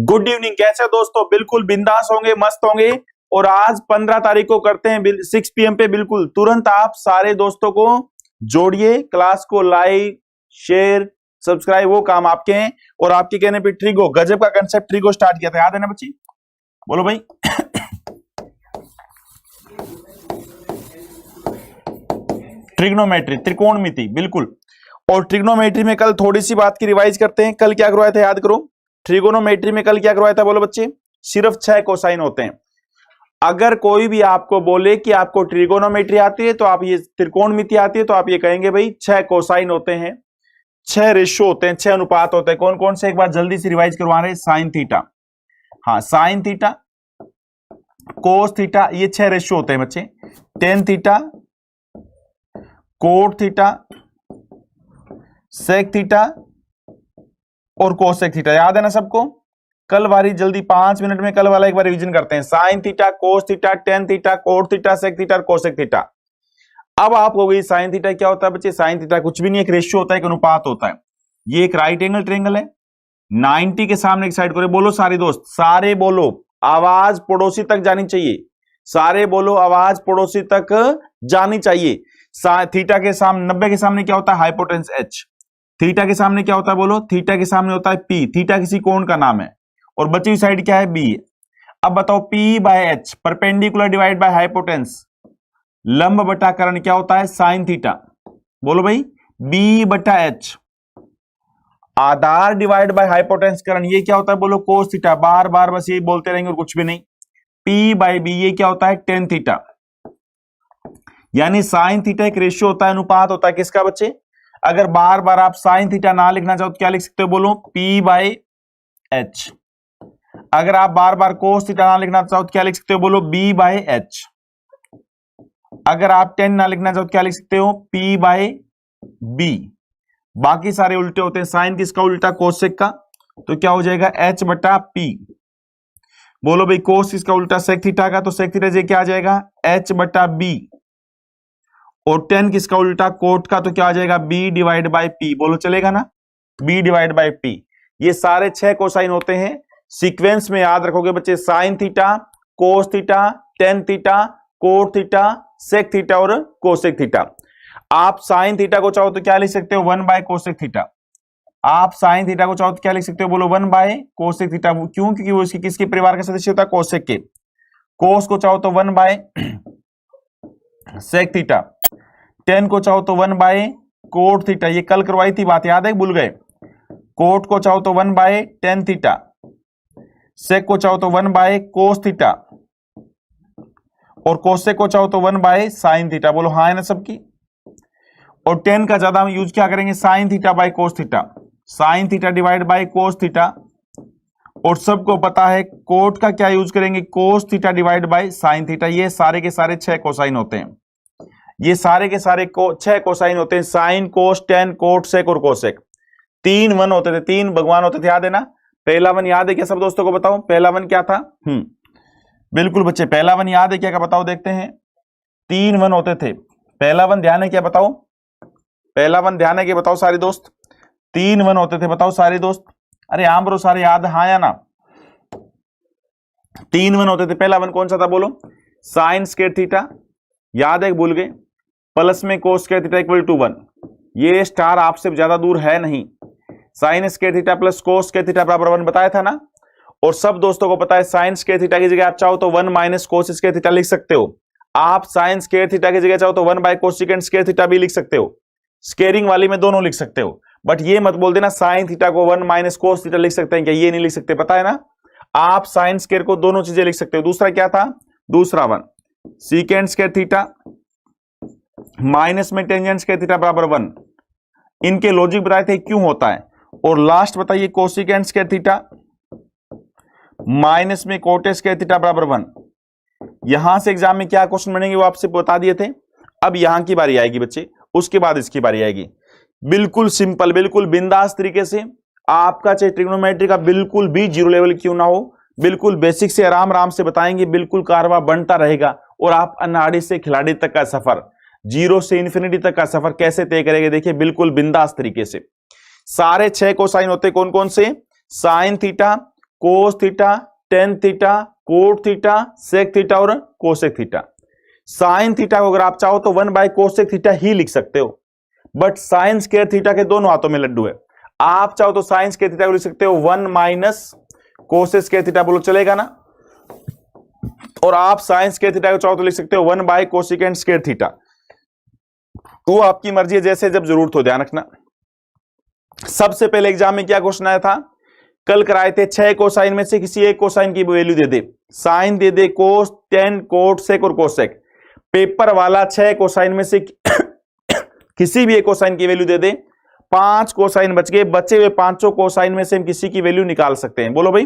Good evening. कैसे दोस्तों? बिल्कुल बिंदास होंगे, मस्त होंगे। और आज 15 तारीख को करते हैं 6 PM पे। बिल्कुल तुरंत आप सारे दोस्तों को जोड़िए, क्लास को लाइक शेयर सब्सक्राइब, वो काम आपके हैं। और आपके कहने पे ट्रिगो, गजब का कंसेप्ट ट्रिगो स्टार्ट किया था, याद है ना बच्ची? बोलो भाई। ट्रिग्नोमेट्री, त्रिकोणमिति, बिल्कुल। और ट्रिग्नोमेट्री में कल थोड़ी सी बात की रिवाइज करते हैं। कल क्या करवाया था याद करो। ट्रिगोनोमेट्री में कल क्या करवाया था बोलो बच्चे? सिर्फ 6 कोसाइन होते हैं। अगर कोई भी आपको बोले कि आपको ट्रिगोनोमेट्री आती है, तो आप ये त्रिकोणमिति आती है, तो आप ये कहेंगे भाई 6 कोसाइन होते हैं, 6 रेशो होते हैं, 6 अनुपात होते हैं। कौन कौन से? एक बार जल्दी से रिवाइज करवा रहे हैं। साइन थीटा, हाँ साइन थीटा, कोस थीटा, ये 6 रेशो होते हैं बच्चे। Tan theta, cot theta, sec theta और कोसेक थीटा। याद है ना सबको? कल वाली जल्दी 5 मिनट में कल वाला एक बार रिवीजन करते हैं। Sine theta, cos theta, tan theta, cot theta, sec theta और कोसेक थीटा। अब आप हो गई साइन थीटा क्या होता है बच्चे? साइन थीटा कुछ भी नहीं, एक रेशियो होता है, एक अनुपात होता है। ये एक राइट एंगल ट्रायंगल है। 90 के सामने एक साइड करे। बोलो सारे दोस्त, सारे बोलो, आवाज पड़ोसी तक जानी चाहिए। सारे बोलो, आवाज पड़ोसी तक जानी चाहिए। थीटा के सामने 90 के सामने क्या होता है? Hypotenuse H. थीटा के सामने क्या होता है बोलो? थीटा के सामने होता है पी। थीटा किसी कोण का नाम है और बची हुई साइड क्या है? बी। अब बताओ P by H, perpendicular divide by hypotenuse, लंब बटा कर्ण क्या होता है? Sine theta. बोलो भाई, बी बटा एच, आधार डिवाइड बाय हाइपोटेन्स कर्ण, ये क्या होता है बोलो? Cos theta. बार बार बस ये बोलते रहेंगे और कुछ भी नहीं। पी बाय बी, ये क्या होता है? Tan theta. यानी साइन थीटा एक रेशियो होता है, अनुपात होता है किसका बच्चे? अगर बार बार आप साइन थीटा ना लिखना चाहो तो क्या लिख सकते हो बोलो? P by H. अगर आप बार बार कोस थीटा ना लिखना चाहो तो क्या लिख सकते हो बोलो? B by H. अगर आप 10 ना लिखना चाहो तो क्या लिख सकते हो? P by B. बाकी सारे उल्टे होते हैं। साइन किसका उल्टा? कोसेक का। तो क्या हो जाएगा? एच बटा पी। बोलो भाई कोस किसका उल्टा? सेक थीटा का। तो सेक थीटा क्या आ जाएगा? एच बटा बी। और 10 किसका उल्टा? कोट का। तो क्या आ जाएगा? B divide by P. बोलो चलेगा ना? B divide by P. ये सारे 6 कोसाइन होते हैं। सीक्वेंस में याद रखोगे बच्चे, sine theta, cos theta, tan theta, cot theta, sec theta और कोसेक थीटा। आप साइन थीटा को चाहो तो क्या लिख सकते हो? 1 बाय कोसेक थीटा। आप साइन थीटा को चाहो तो क्या लिख सकते हो बोलो? 1 बाय कोसेक थीटा। क्यों? क्योंकि वो इसकी किसके परिवार का सदस्य होता है? कोसेक के। कोस को चाहो तो 1 बाय सेक थीटा। 10 को चाहो तो 1 बाय कोट थीटा। ये कल करवाई थी बात, याद है? भूल गए? कोट को चाहो तो 1 बाय टेन थीटा। सेक को चाहो तो 1 बाय कोस थीटा। और कोसेक को चाहो तो 1 बाय साइन थीटा। बोलो हाँ है ना सबकी? और 10 का ज्यादा हम यूज क्या करेंगे? Sine theta by cos theta. Sine theta divide by cos theta. और सबको पता है कोट का क्या यूज करेंगे? Cos theta divide by sine theta. ये सारे के सारे 6 कोसाइन होते हैं। ये सारे के सारे 6 कोसाइन होते हैं। Sign, cos, tan, cot, sec और कोसेक। 3 वन होते थे, 3 भगवान होते थे, याद है ना? पहला वन याद है क्या सब दोस्तों को? बताओ पहला वन क्या था? बिल्कुल बच्चे, पहला वन याद है क्या? बताओ देखते हैं। 3 वन होते थे। पहला वन ध्यान है क्या? बताओ पहला वन ध्यान है क्या? बताओ सारे दोस्त। 3 वन होते थे, बताओ सारे दोस्त। अरे हाँ ब्रो, सारे याद, हाँ या ना? 3 वन होते थे। पहला वन कौन सा था बोलो? साइन स्क्वायर थीटा, याद है? भूल गए? प्लस में cos square theta equal to 1। ये स्टार आपसे ज्यादा दूर है नहीं। Sine square theta plus cos square theta बराबर 1 बताया था ना? और सब दोस्तों को पता है साइन स्क्वायर थीटा की जगह आप चाहो तो 1 माइनस कोस स्क्वायर थीटा लिख सकते हो। आप साइन स्क्वायर थीटा की जगह चाहो तो 1 बाय कोसेकेंट स्क्वायर थीटा भी लिख सकते हो। स्क्वेयरिंग वाली में दोनों लिख सकते हो। बट ये मत बोल देना साइन थीटा को 1 माइनस कोस थीटा लिख सकते हैं क्या? ये नहीं लिख सकते, पता है ना? आप साइन स्क्वायर को दोनों चीजें लिख सकते हो। दूसरा क्या था? दूसरा one secant square theta minus में टेंजेंट स्क्वायर थीटा बराबर 1। इनके लॉजिक बताए थे क्यों होता है। और लास्ट बताइए कोसिकेंट स्क्वायर थीटा माइनस में कोटेट स्क्वायर थीटा बराबर 1। यहां से एग्जाम में क्या क्वेश्चन बनेंगे वो आपसे बता दिए थे। अब यहां की बारी आएगी बच्चे, उसके बाद इसकी बारी आएगी। बिल्कुल सिंपल, बिल्कुल बिंदास तरीके से आपका चाहे ट्रिग्नोमेट्री का बिल्कुल भी जीरो लेवल क्यों ना हो, बिल्कुल बेसिक से आराम आराम से बताएंगे। बिल्कुल कारवा बनता रहेगा और आप अनाड़ी से खिलाड़ी तक का सफर, जीरो से इंफिनिटी तक का सफर कैसे तय करेंगे देखिए बिल्कुल बिंदास तरीके से। सारे 6 कोसाइन होते कौन कौन से? Sine theta, cos theta, tan theta, cot theta, sec theta और कोसेक थीटा। साइन थीटा को अगर आप चाहो तो 1/कोसेक थीटा ही लिख सकते हो, बट साइन स्क्वायर थीटा के दोनों हाथों में लड्डू है। आप चाहो तो साइन स्क्वायर थीटा को लिख सकते हो 1 - कोसेक स्क्वायर थीटा, बोलो चलेगा ना। और आप साइन स्क्वायर थीटा को चाहो तो लिख सकते हो 1/कोसेकेंट स्क्वायर थीटा। तो आपकी मर्जी है, जैसे जब जरूरत हो। ध्यान रखना, सबसे पहले एग्जाम में क्या क्वेश्चन आया था, कल कराए थे 6 कोसाइन में से किसी एक कोसाइन की वैल्यू दे दे, साइन दे दे, कोस, टेन, कोट, सेक और कोसेक। पेपर वाला 6 कोसाइन में से किसी भी एक कोसाइन की वैल्यू दे दे, 5 कोसाइन बच गए, बचे हुए 5 कोसाइन में से हम किसी की वैल्यू निकाल सकते हैं। बोलो भाई,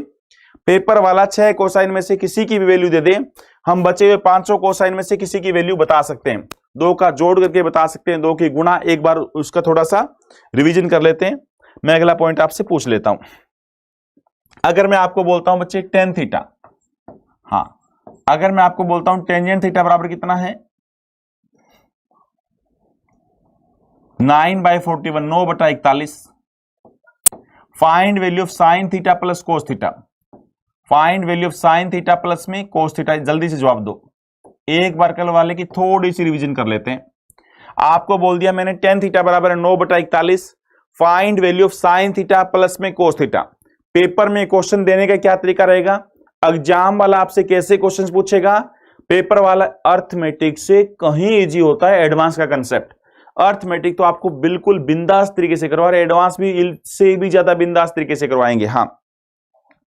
पेपर वाला 6 कोसाइन में से किसी की भी वैल्यू दे दे, हम बचे हुए 5 कोसाइन में से किसी की वैल्यू बता सकते हैं। 2 का जोड़ करके बता सकते हैं, 2 की गुणा। एक बार उसका थोड़ा सा रिवीजन कर लेते हैं। मैं अगला पॉइंट आपसे पूछ लेता हूं। अगर मैं आपको बोलता हूं बच्चे टेन थीटा, हाँ, अगर मैं आपको बोलता हूं टेंजेंट थीटा बराबर कितना है 9/41, 9/41। Find value of sine theta plus cos theta. Find value of sine theta plus में कोस थीटा। जल्दी से जवाब दो। एक बार कल वाले की थोड़ी सी रिवीजन कर लेते हैं। आपको बोल दिया मैंने टेन थीटा बराबर है 9/41। Find value of sine theta plus में कोस थीटा। पेपर में क्वेश्चन देने का क्या तरीका रहेगा, एग्जाम वाला आपसे कैसे क्वेश्चन पूछेगा, पेपर वाला अर्थमेटिक से कहीं इजी होता है एडवांस का कंसेप्ट। अर्थमेटिक तो आपको बिल्कुल बिंदास तरीके से करवा रहे, एडवांस भी से भी ज्यादा बिंदास तरीके से करवाएंगे। हाँ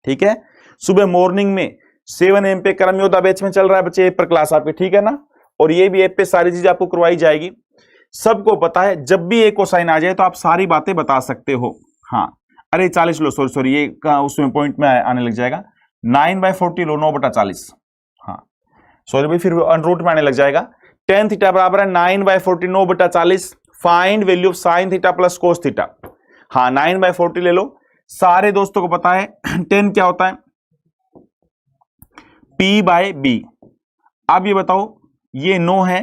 ठीक है, सुबह मॉर्निंग में 7 AM पे कर्म योद्धा बैच में चल रहा है बच्चे, ऐप पर क्लास आपके, ठीक है ना। और ये भी ऐप पे सारी चीज आपको करवाई जाएगी। सबको पता है जब भी एक कोसाइन आ जाए तो आप सारी बातें बता सकते हो। हाँ, अरे 40 लो, सॉरी ये उसमें पॉइंट में आने लग जाएगा। 9/40 लो, 9/40। हाँ सॉरी भाई, फिर अनरूट में आने लग जाएगा। टेन थीटा बराबर है 9/40, 9/40। Find value of sine theta plus cos theta. हाँ 9/40 ले लो। सारे दोस्तों को पता है 10 क्या होता है, P/B। अब ये बताओ, ये 9 है,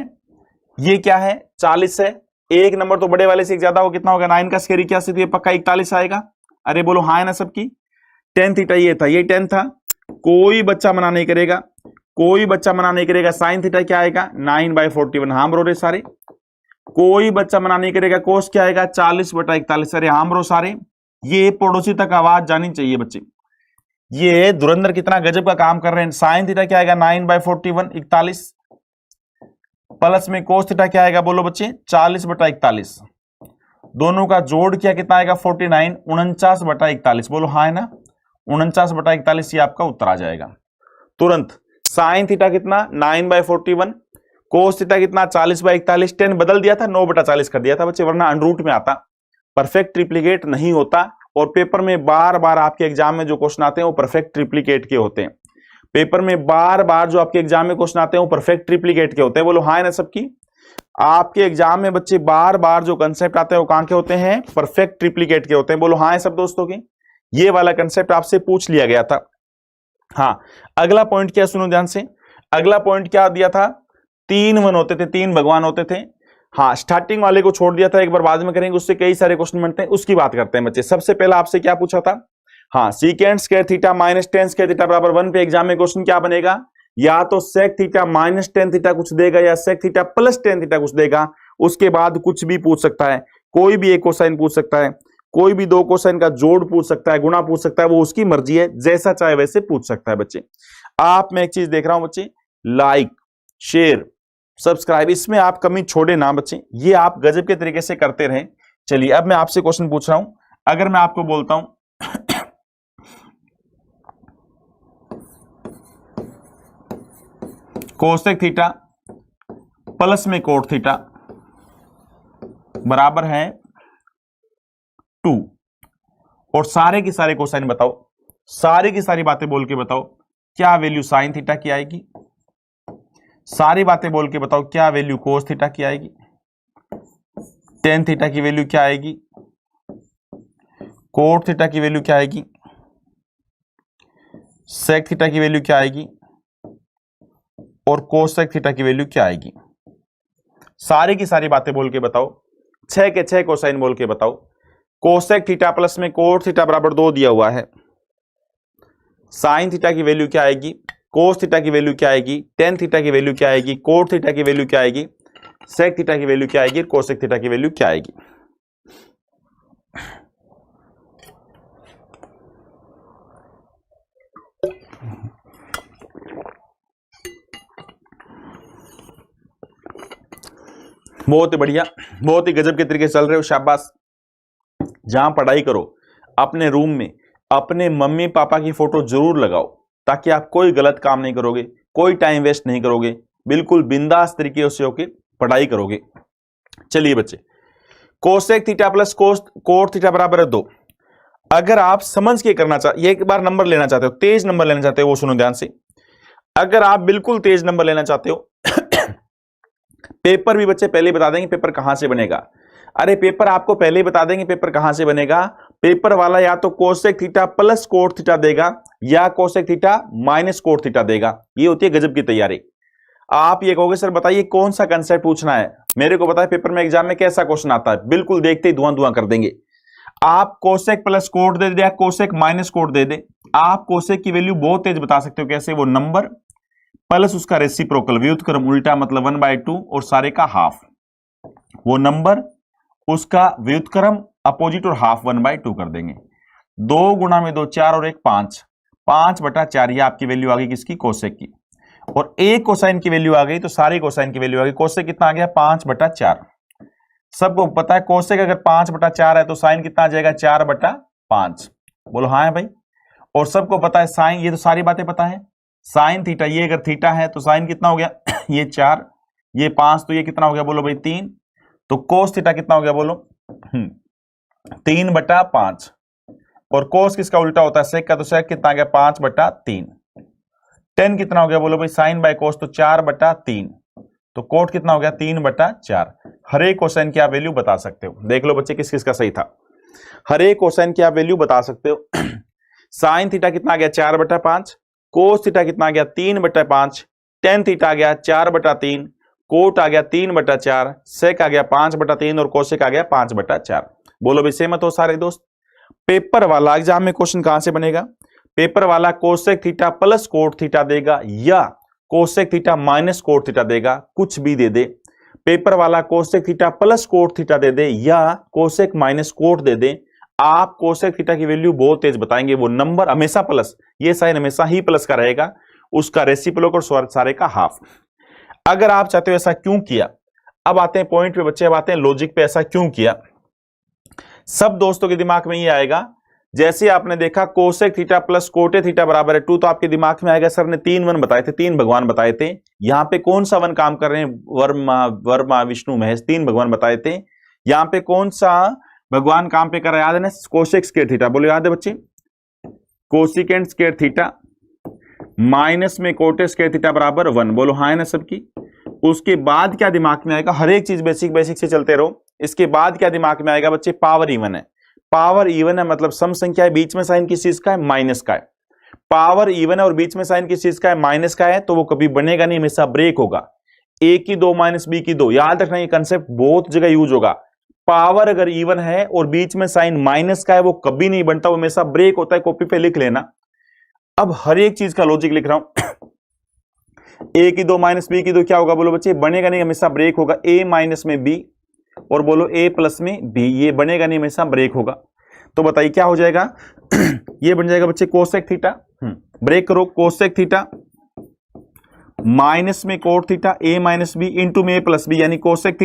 ये क्या है 40 है। एक नंबर तो बड़े वाले से एक ज्यादा हो, कितना होगा 9 का स्क्वायर क्या से, तो ये पक्का 41 आएगा। अरे बोलो हाँ है ना सबकी। टेन थीटा ये था, ये 10 था। कोई बच्चा मना नहीं करेगा, कोई बच्चा मना नहीं करेगा। साइन थीटा क्या आएगा 9/41। हाँ ब्रो रे सारे, कोई बच्चा मना नहीं करेगा। कोस क्या आएगा 40/41। अरे हाँ ब्रो सारे, ये पड़ोसी तक आवाज जानी चाहिए बच्चे। ये धुरंधर कितना गजब का काम कर रहे हैं। साइन थीटा क्या आएगा 9/41, 41, प्लस में कोस थीटा क्या आएगा बोलो बच्चे 40/41। दोनों का जोड़ किया कितना आएगा 49, 49/41। बोलो हाँ है ना, 49/41। ये आपका उत्तर आ जाएगा तुरंत। साइन थीटा कितना 9/41, कोस थीटा कितना 40/41। 10 बदल दिया था, 9/40 कर दिया था बच्चे, वरना अनरूट में आता। परफेक्ट ट्रिप्लीकेट नहीं होता। और पेपर में बार बार आपके एग्जाम में जो क्वेश्चन आते हैं वो परफेक्ट ट्रिप्लीकेट के होते हैं। पेपर में बार बार जो आपके एग्जाम में क्वेश्चन आते हैं वो परफेक्ट ट्रिप्लीकेट के होते हैं। बोलो हाँ है ना सबकी। आपके एग्जाम में बच्चे बार बार जो कंसेप्ट आते हैं वो कहां के होते हैं, परफेक्ट ट्रिप्लीकेट के होते हैं। बोलो हाँ है सब दोस्तों की। ये वाला कंसेप्ट आपसे पूछ लिया गया था। हाँ, अगला पॉइंट क्या, सुनो ध्यान से। अगला पॉइंट क्या दिया था, 3 वन होते थे, 3 भगवान होते थे। हाँ, स्टार्टिंग वाले को छोड़ दिया था, एक बार बाद में करेंगे, उससे कई सारे क्वेश्चन बनते हैं, उसकी बात करते हैं बच्चे। सबसे पहला आपसे क्या पूछा था, हाँ, secant square theta minus ten square theta बराबर 1 पे एग्जाम में क्वेश्चन क्या बनेगा, या तो sec theta minus tan theta कुछ देगा या sec theta plus tan theta कुछ देगा। उसके बाद कुछ भी पूछ सकता है, कोई भी एक कोसाइन पूछ सकता है, कोई भी 2 कोसाइन का जोड़ पूछ सकता है, गुणा पूछ सकता है, वो उसकी मर्जी है, जैसा चाहे वैसे पूछ सकता है बच्चे। आप मैं एक चीज देख रहा हूं बच्चे, लाइक शेयर सब्सक्राइब, इसमें आप कमी छोड़े ना बच्चे, ये आप गजब के तरीके से करते रहे। चलिए अब मैं आपसे क्वेश्चन पूछ रहा हूं। अगर मैं आपको बोलता हूं कोसेक थीटा प्लस में कोट थीटा बराबर है 2, और सारे की सारे कोसाइन बताओ, सारी की सारी बातें बोल के बताओ क्या वैल्यू साइन थीटा की आएगी, सारी बातें बोल के बताओ क्या वैल्यू कोस थीटा की आएगी, टेन थीटा की वैल्यू क्या आएगी, कोट थीटा की वैल्यू क्या आएगी, सेक थीटा की वैल्यू क्या आएगी, और कोसेक थीटा की वैल्यू क्या आएगी। सारी की सारी बातें बोल के बताओ, 6 के 6 कोसाइन बोल के बताओ। कोसेक थीटा प्लस में कोट थीटा बराबर 2 दिया हुआ है, साइन थीटा की वैल्यू क्या आएगी, कोस थीटा की वैल्यू क्या आएगी, टेन थीटा की वैल्यू क्या आएगी, कोट थीटा की वैल्यू क्या आएगी, सेक थीटा की वैल्यू क्या आएगी, कोसेक थीटा की वैल्यू क्या आएगी। बहुत ही बढ़िया, बहुत ही गजब के तरीके से चल रहे हो, शाबाश। जहां पढ़ाई करो अपने रूम में अपने मम्मी पापा की फोटो जरूर लगाओ, ताकि आप कोई गलत काम नहीं करोगे, कोई टाइम वेस्ट नहीं करोगे, बिल्कुल बिंदास तरीके से होके पढ़ाई करोगे। चलिए बच्चे, cosec theta plus cot theta बराबर है 2। अगर आप समझ के करना चाहते, ये एक बार नंबर लेना चाहते हो, तेज नंबर लेना चाहते हो, वो सुनो ध्यान से। अगर आप बिल्कुल तेज नंबर लेना चाहते हो पेपर भी बच्चे पहले बता देंगे पेपर कहां से बनेगा। अरे पेपर आपको पहले ही बता देंगे पेपर कहां से बनेगा। पेपर वाला या तो cosec theta plus cot theta देगा या cosec theta minus cot theta देगा। ये होती है गजब की तैयारी। आप ये कहोगे सर बताइए कौन सा कंसेप्ट पूछना है, मेरे को पता है पेपर में एग्जाम में कैसा क्वेश्चन आता है, बिल्कुल देखते ही धुआं धुआं कर देंगे। आप कोसेक प्लस कोट दे दे या कोसेक माइनस कोट दे दे, आप कोसेक की वैल्यू बहुत तेज बता सकते हो। कैसे? वो नंबर प्लस उसका रेसिप्रोकल व्युत्क्रम उल्टा, मतलब 1/2 और सारे का हाफ। वो नंबर उसका व्युत्क्रम अपोजिट और हाफ 1/2 कर देंगे। 2 गुणा में 2 4 और 1 5, 5/4 ये आपकी वैल्यू आ गई किसकी? कोसेक की। और एक कोसाइन की वैल्यू आ गई तो सारी कोसाइन की वैल्यू आ गई। कोसेक कितना आ गया? 5/4। सबको पता है कोसेक अगर 5/4 है तो साइन कितना आ जाएगा? 4/5। बोलो हाँ है भाई। और सबको पता है साइन, ये तो सारी बातें पता है। साइन थीटा, ये अगर थीटा है तो साइन कितना हो गया? ये 4, ये 5, तो ये कितना हो गया? बोलो भाई 3। तो कोस थीटा कितना हो गया? बोलो 3/5। और कोस किसका उल्टा होता है? सेक का। तो सेक कितना आ गया? 5/3। टेन कितना हो गया? बोलो भाई साइन बाय कोस, तो 4/3। तो कोट कितना हो गया? 3/4। हर एक कोसाइन की आप वैल्यू बता सकते हो। देख लो बच्चे किस किस का सही था। हर एक कोसाइन की आप वैल्यू बता सकते हो। साइन थीटा कितना आ गया? 4/5। कोस थीटा कितना आ गया? 3/5। टेन थीटा आ गया 4/3। कोट आ गया 3/4। सेक आ गया 5/3 और कोसेक आ गया 5/4। बोलो भाई सहमत हो सारे दोस्त? पेपर वाला एग्जाम में क्वेश्चन कहां से बनेगा? पेपर वाला cosec theta plus cot theta देगा या cosec theta minus cot theta देगा, कुछ भी दे दे। पेपर वाला cosec theta plus cot theta दे दे या कोसेक माइनस कोट दे दे, आप कोसेक थीटा की वैल्यू बहुत तेज बताएंगे। वो नंबर हमेशा प्लस, ये साइन हमेशा ही प्लस का रहेगा, उसका रेसिप्रोकल और सारे का हाफ। अगर आप चाहते हो ऐसा क्यों किया, अब आते हैं पॉइंट पे बच्चे, अब आते हैं लॉजिक पे। ऐसा क्यों किया? सब दोस्तों के दिमाग में ये आएगा, जैसे आपने देखा कोसेक थीटा प्लस कोटे थीटा बराबर है 2, तो आपके दिमाग में आएगा सर ने 3 वन बताए थे, 3 भगवान बताए थे। यहां पे कौन सा वन काम कर रहे हैं? वर्मा विष्णु महेश, 3 भगवान बताए थे। यहां पे कौन सा भगवान काम पे कर रहा है? याद है ना? Cosec square theta. बोलो याद है बच्चे? कोसिकेंट स्क्वायर थीटा माइनस में कोटे स्क्वायर थीटा बराबर 1। बोलो हाँ है ना सबकी? उसके बाद क्या दिमाग में आएगा? हर एक चीज बेसिक बेसिक से चलते रहो। इसके बाद क्या दिमाग में आएगा बच्चे? पावर इवन है। पावर इवन है मतलब सम संख्या है, बीच में साइन किस चीज का है? माइनस का है। पावर इवन है और बीच में साइन किस चीज का है? माइनस का है, तो वो कभी बनेगा नहीं, हमेशा ब्रेक होगा। a की 2 माइनस b की 2, याद रखना ये कंसेप्ट बहुत जगह यूज होगा। पावर अगर इवन है और बीच में साइन माइनस का है, वो कभी नहीं बनता, वो हमेशा ब्रेक होता है। कॉपी पे लिख लेना। अब हर एक चीज का लॉजिक लिख रहा हूं। a की 2 माइनस b की 2 क्या होगा? बोलो बच्चे बनेगा नहीं, हमेशा ब्रेक होगा। a माइनस में b और बोलो a प्लस में b, ये बनेगा नहीं, हमेशा ब्रेक होगा। तो बताइए क्या हो जाएगा? ये बन जाएगा बच्चे कोसेक थीटा, ब्रेक करो, कोसेक थीटा माइनस में cot theta a minus B into में a प्लस बी, यानी कोसेक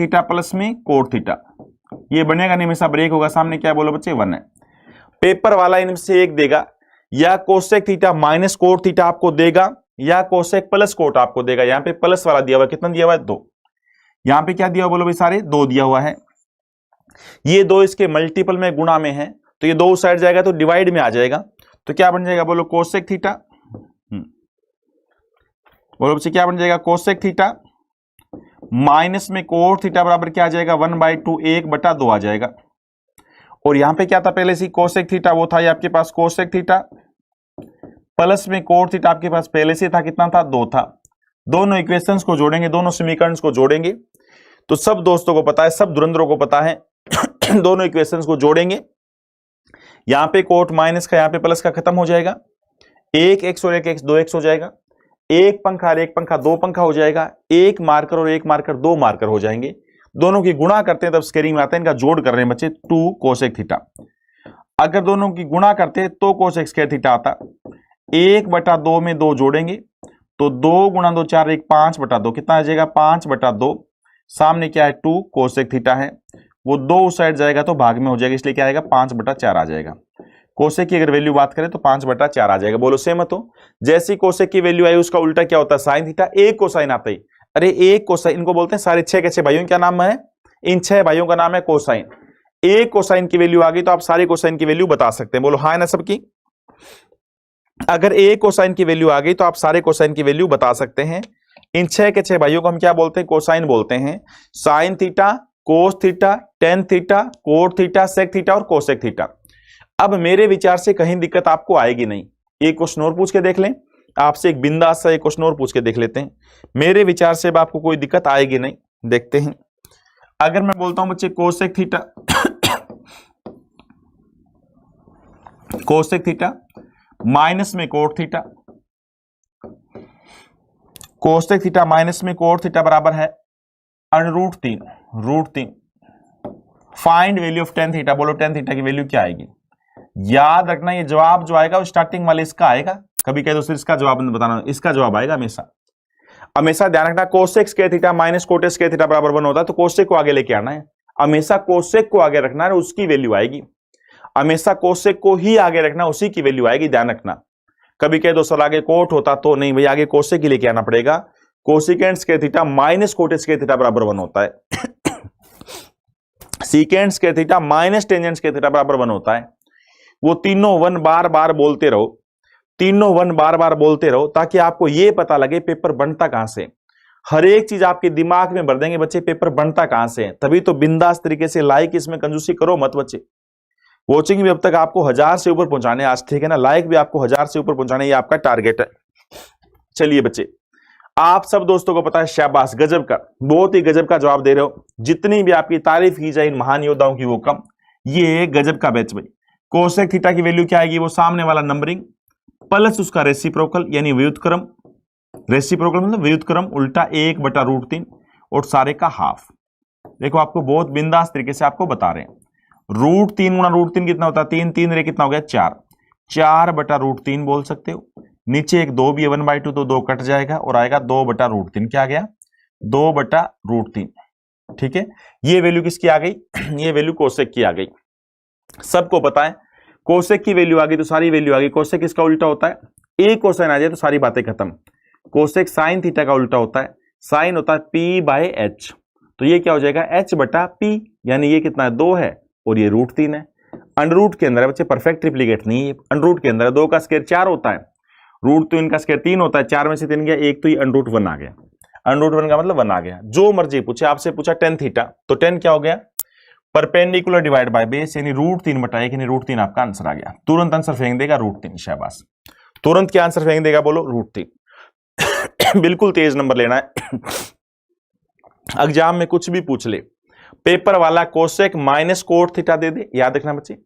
थीटा प्लस में कोट थीटा। ये बनेगा नहीं, हमेशा ब्रेक होगा। सामने क्या बोलो बच्चे? 1 है। पेपर वाला इनमें से एक देगा, या cosec theta minus cot theta आपको देगा या कोसेक प्लस कोट आपको देगा। यहां पे प्लस वाला दिया हुआ है, कितना दिया हुआ है? 2। यहां पे क्या दिया हुआ? बोलो भाई सारे 2 दिया हुआ है। ये 2 इसके मल्टीपल में गुणा में है, तो ये 2 साइड जाएगा तो डिवाइड में आ जाएगा। तो क्या बन जाएगा? बोलो कोसेक थीटा। बोलो बच्चे क्या बन जाएगा? कोसेक थीटा माइनस में कोट थीटा बराबर क्या आ जाएगा? 1/2, 1/2 आ जाएगा। और यहां पे क्या था पहले से? कोसेक थीटा वो था, ये आपके पास कोसेक थीटा प्लस में कोट थीटा आपके पास पहले से था, कितना था? 2 था। दोनों इक्वेशंस को जोड़ेंगे, दोनों समीकरण को जोड़ेंगे, तो सब दोस्तों को पता है, सब धुरंधरों को पता है। दोनों इक्वेशंस को जोड़ेंगे, यहां पे कोट माइनस का यहां पे प्लस का खत्म हो जाएगा, एक एक्स और एक एक्स, दो एक्स हो जाएगा, एक पंखा और एक पंखा दो पंखा हो जाएगा, एक मार्कर और एक मार्कर दो मार्कर हो जाएंगे, दोनों की गुणा करते हैं तब स्क्वायरिंग में आता है, इनका जोड़ कर रहे हैं बच्चे 2 कोसेक थीटा। अगर दोनों की गुणा करते हैं तो कोसेक स्क्वायर थीटा आता, 1/2 में 2 जोड़ेंगे तो 2 गुणा 2 4, 1 5/2, कितना आ जाएगा 5/2, सामने क्या है 2 कोसेक थीटा है, वो 2 उस साइड जाएगा तो भाग में हो जाएगा, इसलिए क्या आएगा 5/4 आ जाएगा। कोसेक की अगर वैल्यू बात करें तो 5/4 आ जाएगा। बोलो सहमत हो? जैसी कोसेक की वैल्यू आई उसका उल्टा क्या होता है साइन थीटा, एक कोसाइन आता है। अरे एक कोसाइन, इनको बोलते हैं सारे 6 के 6 भाइयों, क्या नाम है, इन 6 भाइयों का नाम है कोसाइन। एक कोसाइन की वैल्यू आ गई तो आप सारे कोसाइन की वैल्यू बता सकते हैं। बोलो हाँ है ना सबकी? अगर एक कोसाइन की वैल्यू आ गई तो आप सारे कोसाइन की वैल्यू बता सकते हैं। इन 6 के 6 भाइयों को हम क्या बोलते हैं, कोसाइन बोलते हैं। Sine theta, cos theta, tan theta, cot theta, sec theta और कोसेक थीटा। अब मेरे विचार से कहीं दिक्कत आपको आएगी नहीं। एक क्वेश्चन और पूछ के देख लें, आपसे एक बिंदास सा एक क्वेश्चन और पूछ के देख लेते हैं। मेरे विचार से अब आपको कोई दिक्कत आएगी नहीं, देखते हैं। अगर मैं बोलता हूं बच्चे cosec theta cosec theta minus में cot theta, cosec theta minus में कोट थीटा बराबर है √3 find value of tan theta. बोलो टेन थीटा की वैल्यू क्या आएगी? याद रखना ये जवाब जो आएगा वो स्टार्टिंग वाले इसका आएगा, कभी कह दो इसका जवाब बताना, इसका जवाब आएगा हमेशा। हमेशा ध्यान रखना cosec square theta minus Kotak square theta बराबर 1 होता है, तो कोसेक को आगे लेके आना है, हमेशा कोसेक को आगे रखना है, उसकी वैल्यू आएगी। हमेशा कोसेक को ही आगे रखना, उसी की वैल्यू आएगी, ध्यान रखना। कभी कह दो सर आगे कोट होता तो नहीं भैया, आगे कोसेक ही लेके आना पड़ेगा। Cosecant square theta minus Kotak square theta बराबर 1 होता है। Secant square theta minus tangent square theta बराबर 1 होता है। वो तीनों 1 बार बार बोलते रहो, तीनों 1 बार बार बोलते रहो, ताकि आपको यह पता लगे पेपर बनता कहां से। हर एक चीज आपके दिमाग में भर देंगे बच्चे, पेपर बनता कहां से। तभी तो बिंदास तरीके से लाइक, इसमें कंजूसी करो मत बच्चे। वॉचिंग भी अब तक आपको 1000 से ऊपर पहुंचाने आज, ठीक है ना, लाइक भी आपको 1000 से ऊपर पहुंचाने, ये आपका टारगेट है। चलिए बच्चे, आप सब दोस्तों को पता है, शाबाश, गजब का, बहुत ही गजब का जवाब दे रहे हो। जितनी भी आपकी तारीफ की जाए इन महान योद्धाओं की वो कम। ये गजब का बैच भाई। कोसेक थीटा की वैल्यू क्या आएगी, वो सामने वाला नंबरिंग प्लस उसका रेसिप्रोकल यानी व्युत्क्रम, रेसिप्रोकल मतलब व्युत्क्रम उल्टा 1/√3 और सारे का हाफ। देखो आपको बहुत बिंदास तरीके से आपको बता रहे हैं। √3 गुणा √3 कितना होता है, 3 3 रे कितना हो गया 4, 4/√3 बोल सकते हो। नीचे एक 2 भी है 1/2, तो 2 कट जाएगा और आएगा 2/√3। क्या आ गया 2/√3, ठीक है। ये वैल्यू किसकी आ गई, ये वैल्यू कोसेक की आ गई। सबको पता है कोसेक की वैल्यू आ गई तो सारी वैल्यू आ गई। कोसेक इसका उल्टा होता है, एक कोसाइन आ जाए तो सारी बातें खत्म। कोसेक साइन थीटा का उल्टा होता है, साइन होता है P/H, तो ये क्या हो जाएगा H/P, यानी ये कितना है 2 है और ये √3 है। अंडररूट के अंदर है बच्चे, परफेक्ट ट्रिप्लीकेट नहीं है, अंडररूट के अंदर 2 का स्क्वायर 4 होता है, √3 का स्क्वायर 3 होता है, 4 में से 3 गया, एक तो ये √1 आ गया। √1 का मतलब 1 आ गया। जो मर्जी पूछे, आपसे पूछा टेन थीटा, तो टेन क्या हो गया परपेंडिकुलर डिवाइड बाय बेस, यानी √3/1, यानी √3 आपका आंसर आ गया। तुरंत आंसर फेंक देगा √3, शाबाश। तुरंत क्या आंसर फेंक देगा बोलो √3। बिल्कुल तेज नंबर लेना है। एग्जाम में कुछ भी पूछ ले, पेपर वाला कोसेक माइनस कोट थीटा दे दे, याद रखना बच्चे।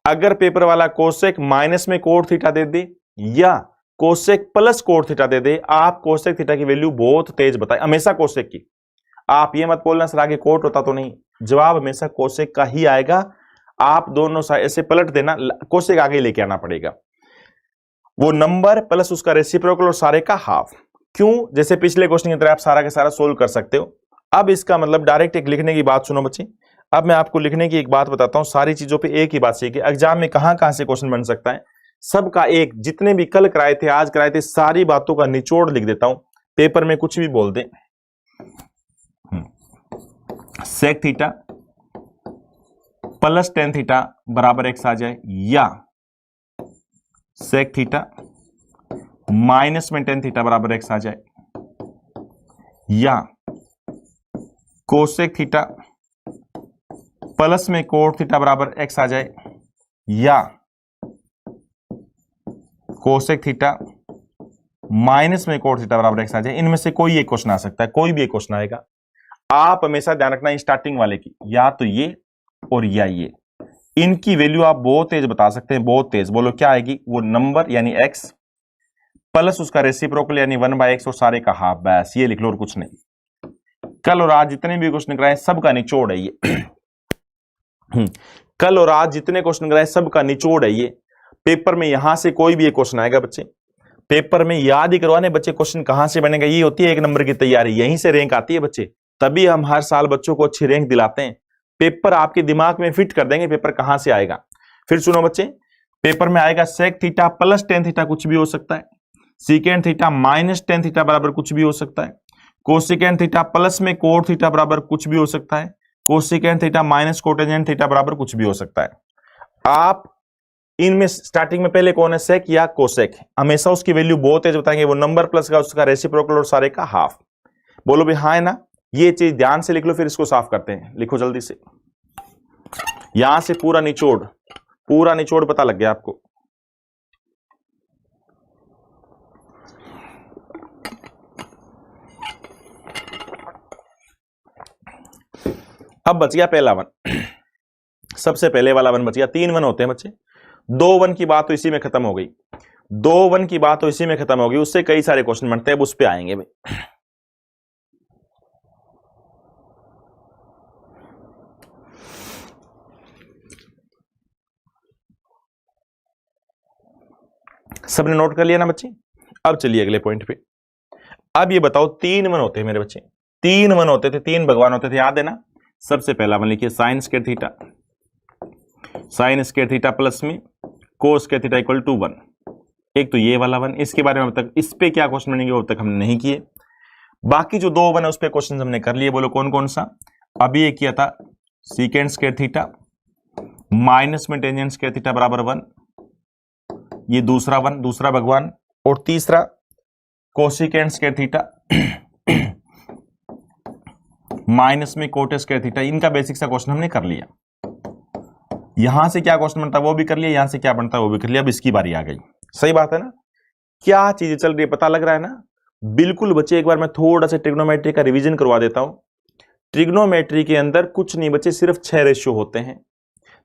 अगर पेपर वाला कोसेक माइनस में कोट थीटा दे दे या कोसेक प्लस कोट थीटा दे दे, आप कोसेक थीटा की वैल्यू बहुत तेज बताए, हमेशा कोसेक की। आप ये मत बोलना सर आगे कोट होता तो नहीं, जवाब हमेशा कोसेक का ही आएगा। आप दोनों साइड ऐसे पलट देना, कोसेक आगे लेके आना पड़ेगा। वो नंबर प्लस उसका रेसिप्रोकल और सारे का हाफ। क्यों? जैसे पिछले क्वेश्चन की तरह आप सारा का सारा सोल्व कर सकते हो। अब इसका मतलब डायरेक्ट एक लिखने की बात सुनो बच्चे। अब मैं आपको लिखने की एक बात बताता हूं, सारी चीजों पे एक ही बात सीखिए। एग्जाम में कहां कहां से क्वेश्चन बन सकता है, सबका एक, जितने भी कल कराए थे आज कराए थे, सारी बातों का निचोड़ लिख देता हूं, पेपर में कुछ भी बोल दे। Sec theta plus tan theta बराबर x आ जाए, या सेक थीटा माइनस में टेन थीटा बराबर x आ जाए, या कोसेक थीटा प्लस में कोट थीटा बराबर x आ जाए, या कोसेक थीटा माइनस में कोट थीटा बराबर x आ जाए। इनमें से कोई एक क्वेश्चन आ सकता है, कोई भी एक क्वेश्चन आएगा। आप हमेशा ध्यान रखना स्टार्टिंग वाले की, या तो ये और या ये, इनकी वैल्यू आप बहुत तेज बता सकते हैं, बहुत तेज। बोलो क्या आएगी? वो नंबर यानी x प्लस उसका रेसिप्रोकल यानी 1/x और सारे का हाफ। बस ये लिख लो और कुछ नहीं। कल और आज जितने भी क्वेश्चन कराए सबका निचोड़ है ये। कल और आज जितने क्वेश्चन कराए सबका निचोड़ है ये। पेपर में यहां से कोई भी एक क्वेश्चन आएगा बच्चे, पेपर में याद ही करवाने बच्चे क्वेश्चन कहां से बनेगा, ये होती है 1 नंबर की तैयारी, यहीं से रैंक आती है बच्चे। तभी हम हर साल बच्चों को अच्छी रैंक दिलाते हैं। पेपर आपके दिमाग में फिट कर देंगे पेपर कहां से आएगा। फिर सुनो बच्चे, पेपर में आएगा sec theta plus tan theta, कुछ भी हो सकता है। Secant theta minus tan theta बराबर कुछ भी हो सकता है। कोसेकेंड थीटा प्लस में कोट थीटा बराबर कुछ भी हो सकता है। Cosecant theta minus cotangent theta बराबर कुछ भी हो सकता है। आप इनमें स्टार्टिंग में पहले कौन है, सेक या कोसेक, हमेशा उसकी वैल्यू बहुत तेज बताएंगे। वो नंबर प्लस का उसका रेसिप्रोकल और सारे का हाफ। बोलो भी हाँ है ना, ये चीज ध्यान से लिख लो, फिर इसको साफ करते हैं। लिखो जल्दी से, यहां से पूरा निचोड़ पता लग गया आपको। अब बच गया पहला वन, सबसे पहले वाला वन बच गया। 3 वन होते हैं बच्चे, 2 वन की बात तो इसी में खत्म हो गई, 2 वन की बात तो इसी में खत्म हो गई। उससे कई सारे क्वेश्चन बनते हैं, अब उस पे आएंगे भाई। सबने नोट कर लिया ना बच्चे? अब चलिए अगले पॉइंट पे। अब ये बताओ 3 वन होते हैं मेरे बच्चे, 3 वन होते थे, 3 भगवान होते थे, याद है ना? सबसे पहला वन लिखिए sine square theta, sine square theta plus में cos square theta equal to 1। एक तो ये वाला वन, इसके बारे में अब तक इस पे क्या क्वेश्चन बनेंगे अब तक हमने नहीं किए। बाकी जो 2 वन है उस पे क्वेश्चन हमने कर लिए। बोलो कौन कौन सा? अभी ये किया था सीकेंड स्क्वायर थीटा माइनस में टेंजेंट स्क्वायर थीटा बराबर 1, ये दूसरा वन, दूसरा भगवान। और तीसरा कोसिकेंड स्क्वायर थीटा माइनस में कोट स्क्वायर थीटा। इनका बेसिक सा क्वेश्चन हमने कर लिया। यहां से क्या क्वेश्चन बनता है वो भी कर लिया, यहां से क्या बनता है वो भी कर लिया। अब इसकी बारी आ गई। सही बात है ना? क्या चीजें चल रही है पता लग रहा है ना? बिल्कुल बच्चे, एक बार मैं थोड़ा सा ट्रिग्नोमेट्री का रिवीजन करवा देता हूं। ट्रिग्नोमेट्री के अंदर कुछ नहीं बच्चे, सिर्फ 6 रेशियो होते हैं।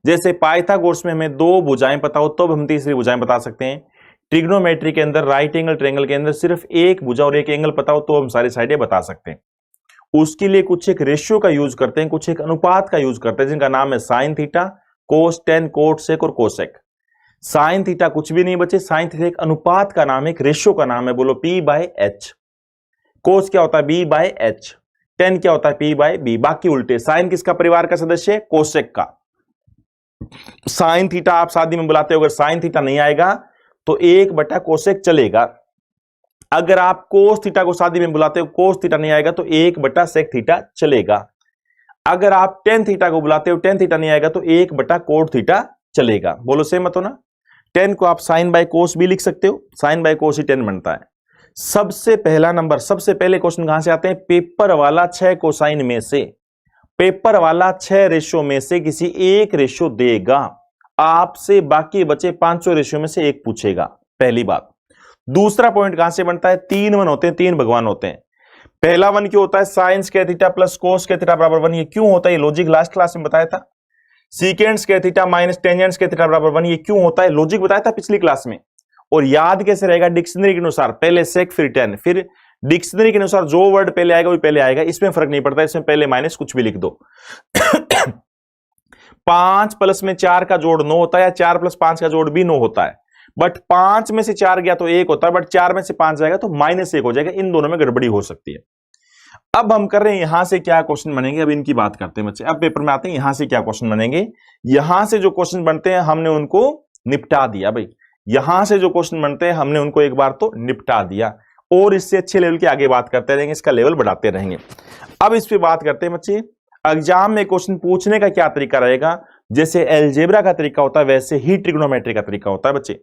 जैसे पाइथागोरस में हमें 2 भुजाएं पता हो तो हम तीसरी भुजाएं बता सकते हैं। ट्रिग्नोमेट्री के अंदर राइट एंगल ट्रायंगल के अंदर सिर्फ एक भुजा और एक एंगल पता हो तो हम सारी साइडें बता सकते हैं। उसके लिए कुछ एक रेशियो का यूज करते हैं, कुछ एक अनुपात का यूज करते हैं, जिनका नाम है sine theta, cos tan, cot sec और कोसेक। साइन थीटा कुछ भी नहीं बचे, साइन थीटा एक अनुपात का नाम है, एक रेशियो का नाम है। बोलो P/H। कोस क्या होता है? B/H। टेन क्या होता है? P/B। बाकी उल्टे। साइन किसका परिवार का सदस्य है? कोसेक का। साइन थीटा आप शादी में बुलाते हो, अगर साइन थीटा नहीं आएगा तो 1 कोसेक चलेगा। अगर आप कोस थीटा को शादी में बुलाते हो, कोस थीटा नहीं आएगा तो 1 सेक थीटा चलेगा। अगर आप टेन थीटा को बुलाते हो, टेन थीटा नहीं आएगा तो 1 कोट थीटा चलेगा। बोलो सेम मत हो ना? 10 को आप साइन बाय कोस भी लिख सकते हो, साइन बाय कोस ही 10 बनता है। सबसे पहला नंबर, सबसे पहले क्वेश्चन कहां से आते हैं? पेपर वाला 6 कोसाइन में से, पेपर वाला 6 रेशियो में से किसी एक रेशियो देगा आपसे, बाकी बचे 500 रेशियो में से एक पूछेगा। पहली बात। दूसरा पॉइंट कहां से बनता है? 3 वन होते हैं, 3 भगवान होते हैं। पहला वन क्यों होता है? Sine square theta plus cos square theta बराबर 1। ये क्यों होता है? ये लॉजिक लास्ट क्लास में बताया था। Secant square theta minus tangent square theta बराबर 1। ये क्यों होता है? लॉजिक बताया था पिछली क्लास में। और याद कैसे रहेगा? डिक्शनरी के अनुसार पहले सेक फिर टेन, फिर डिक्शनरी के अनुसार जो वर्ड पहले आएगा वो पहले आएगा। इसमें फर्क नहीं पड़ता, इसमें पहले माइनस कुछ भी लिख दो। 5 प्लस में 4 का जोड़ 9 होता है, 4 प्लस 5 का जोड़ भी 9 होता है। बट 5 में से 4 गया तो 1 होता है, बट 4 में से 5 जाएगा तो -1 हो जाएगा। इन दोनों में गड़बड़ी हो सकती है। अब हम कर रहे हैं यहां से क्या क्वेश्चन बनेंगे, अब इनकी बात करते हैं बच्चे। अब पेपर में आते हैं यहां से क्या क्वेश्चन बनेंगे। यहां से जो क्वेश्चन बनते हैं हमने उनको निपटा दिया भाई। यहां से जो क्वेश्चन बनते हैं हमने उनको एक बार तो निपटा दिया, और इससे अच्छे लेवल के आगे बात करते रहेंगे, इसका लेवल बढ़ाते रहेंगे। अब इस पे बात करते हैं बच्चे, एग्जाम में क्वेश्चन पूछने का क्या तरीका रहेगा। जैसे एलजेब्रा का तरीका होता है वैसे ही ट्रिग्नोमेट्री का तरीका होता है बच्चे।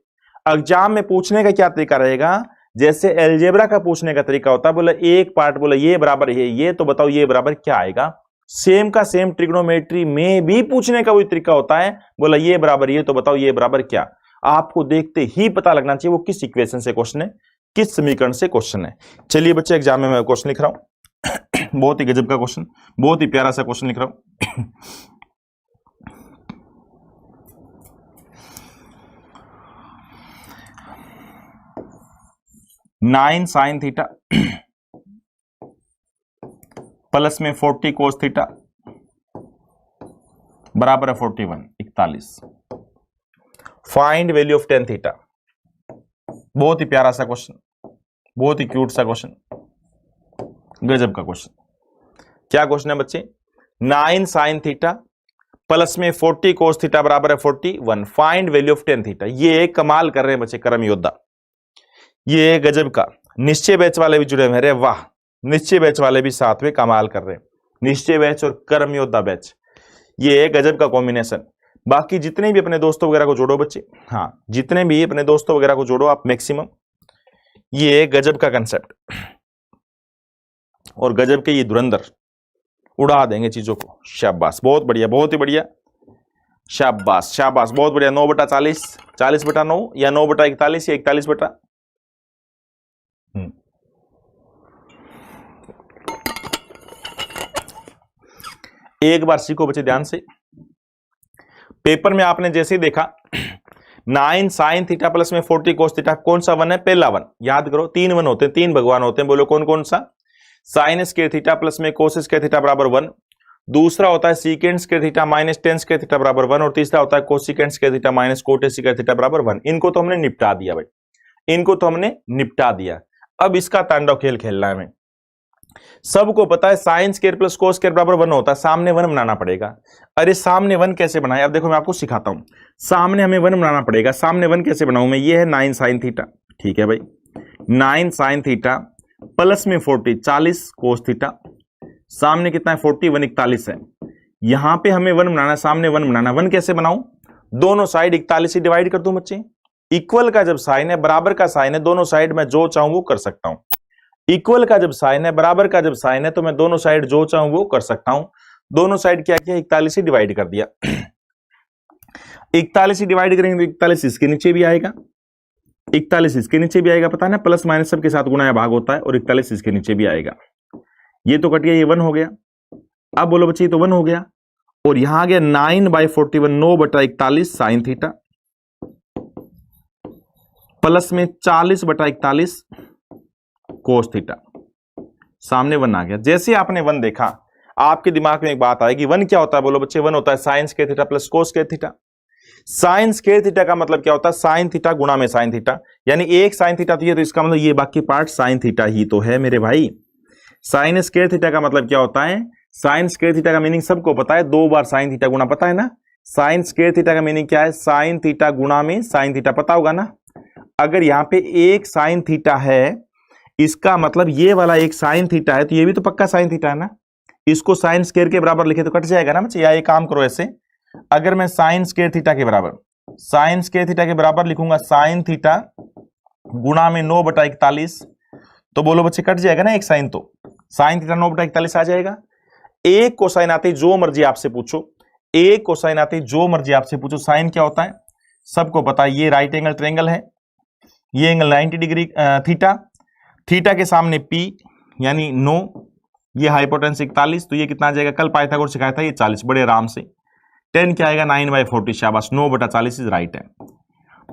एग्जाम में पूछने का क्या तरीका रहेगा? जैसे एलजेब्रा का पूछने का तरीका होता है, बोला एक पार्ट, बोला ये बराबर है ये, तो बताओ ये बराबर क्या आएगा। सेम का सेम ट्रिग्नोमेट्री में भी पूछने का वही तरीका होता है, बोला ये बराबर ये, तो बताओ ये बराबर क्या। आपको देखते ही पता लगना चाहिए वो किस इक्वेशन से क्वेश्चन है, किस समीकरण से क्वेश्चन है। चलिए बच्चे, एग्जाम में मैं क्वेश्चन लिख रहा हूं, बहुत ही गजब का क्वेश्चन, बहुत ही प्यारा सा क्वेश्चन लिख रहा हूं। 9 साइन थीटा प्लस में 40 कोस थीटा बराबर है 41, 41। Find value of tan theta. बहुत ही प्यारा सा क्वेश्चन, बहुत ही क्यूट सा क्वेश्चन, गजब का क्वेश्चन। क्या क्वेश्चन है बच्चे? 9 साइन थीटा प्लस में 40 कोस थीटा बराबर है 41, find value of tan theta. ये कमाल कर रहे हैं बच्चे, कर्म योद्धा, ये गजब का। निश्चय बैच वाले भी जुड़े हुए, वाह, निश्चय बैच वाले भी साथ में कमाल कर रहे हैं। निश्चय बैच और कर्म योद्धा बैच, ये गजब का कॉम्बिनेशन। बाकी जितने भी अपने दोस्तों वगैरह को जोड़ो बच्चे, हाँ जितने भी अपने दोस्तों वगैरह को जोड़ो आप मैक्सिमम, ये गजब का कंसेप्ट और गजब के ये धुरंधर उड़ा देंगे चीजों को। शाबाश, बहुत बढ़िया, बहुत ही बढ़िया, शाबाश शाबाश, बहुत बढ़िया। 9/40, 40/9 या 9/41 या 41 एक बार सीखो बच्चे ध्यान से। पेपर में आपने जैसे ही देखा 9 साइन थीटा प्लस में 40 कोस थीटा, कौन सा वन है? पहला वन। याद करो 3 वन होते हैं, 3 भगवान होते हैं, बोलो कौन कौन सा? साइन स्क्वायर थीटा प्लस में कोस स्क्वायर थीटा बराबर 1, दूसरा होता है secant square theta minus ten square theta बराबर 1, और तीसरा होता है cosecant square theta minus coat square theta बराबर 1। इनको तो हमने निपटा दिया भाई, इनको तो हमने निपटा दिया। अब इसका तांडव खेल खेलना है हमें। सबको पता है sine square plus cos square बराबर 1 होता है, सामने 1 बनाना पड़ेगा। अरे सामने 1 कैसे बनाए? अब देखो मैं आपको सिखाता हूं। सामने हमें 1 बनाना पड़ेगा। सामने 1 कैसे बनाऊं मैं? ये है 9 साइन थीटा, ठीक है भाई, 9 साइन थीटा प्लस में 40, 40 कोस थीटा, सामने कितना है? 41, 41 है। यहां पे हमें 1 बनाना, सामने 1 बनाना। 1 कैसे बनाऊं? दोनों साइड 41 से डिवाइड कर दूं बच्चे। इक्वल का जब साइन है, बराबर का साइन है, दोनों साइड में जो चाहूं वो कर सकता हूं। इक्वल का जब साइन है, बराबर का जब साइन है, तो मैं दोनों साइड जो चाहूं वो कर सकता हूं। दोनों साइड क्या किया? 41 से डिवाइड कर दिया। 41 से डिवाइड करेंगे तो 41 इसके नीचे भी आएगा, 41 इसके नीचे भी आएगा, पता है ना, प्लस माइनस सबके साथ गुणा या भाग होता है, और 41 इसके नीचे भी आएगा। ये तो कट गया, ये 1 हो गया। अब बोलो बच्चे, तो 1 हो गया, और यहां आ गया 9/41, 9/41 साइन थीटा प्लस में 40/41 कोस थीटा, सामने 1 आ गया। जैसे आपने 1 देखा, आपके दिमाग में एक बात आएगी, 1 क्या होता है? बोलो बच्चे, 1 होता है sine square theta plus cos square theta. Sine square theta का मतलब क्या होता है? साइन थीटा गुणा में साइन थीटा, यानी एक साइन थीटा तो ये, तो इसका मतलब ये बाकी पार्ट साइन थीटा ही तो है मेरे भाई। साइन स्क्वायर थीटा का मतलब क्या होता है? साइन स्क्वायर थीटा का मीनिंग सबको पता है, 2 बार साइन थीटा गुणा, पता है ना। साइन स्क्वायर थीटा का मीनिंग क्या है? साइन थीटा गुणा में साइन थीटा, पता होगा ना। अगर यहां पे एक साइन थीटा है, इसका मतलब ये वाला एक साइन थीटा है, तो ये भी तो पक्का साइन थीटा है ना। इसको साइन स्क्वायर के बराबर लिखे तो कट जाएगा ना बच्चे। या एक काम करो ऐसे, अगर मैं साइन स्क्वायर थीटा के बराबर, साइन स्क्वायर थीटा के बराबर लिखूंगा साइन थीटा गुणा में 9/41, तो बोलो बच्चे कट जाएगा ना एक साइन, तो साइन थीटा 9/41 आ जाएगा। एक कोसाइन आते जो मर्जी आपसे पूछो, एक कोसाइन आते जो मर्जी आपसे पूछो, साइन क्या होता है सबको पता है। ये राइट एंगल ट्रायंगल है, ये एंगल 90 डिग्री थीटा, थीटा के सामने P यानी 9, ये हाइपोटेन्यूस 41, तो ये कितना आ जाएगा? कल पाइथागोरस ने सिखाया था, ये 40, बड़े आराम से। 10 क्या आएगा? 9/40, शाबाश, 9/40 इज राइट है।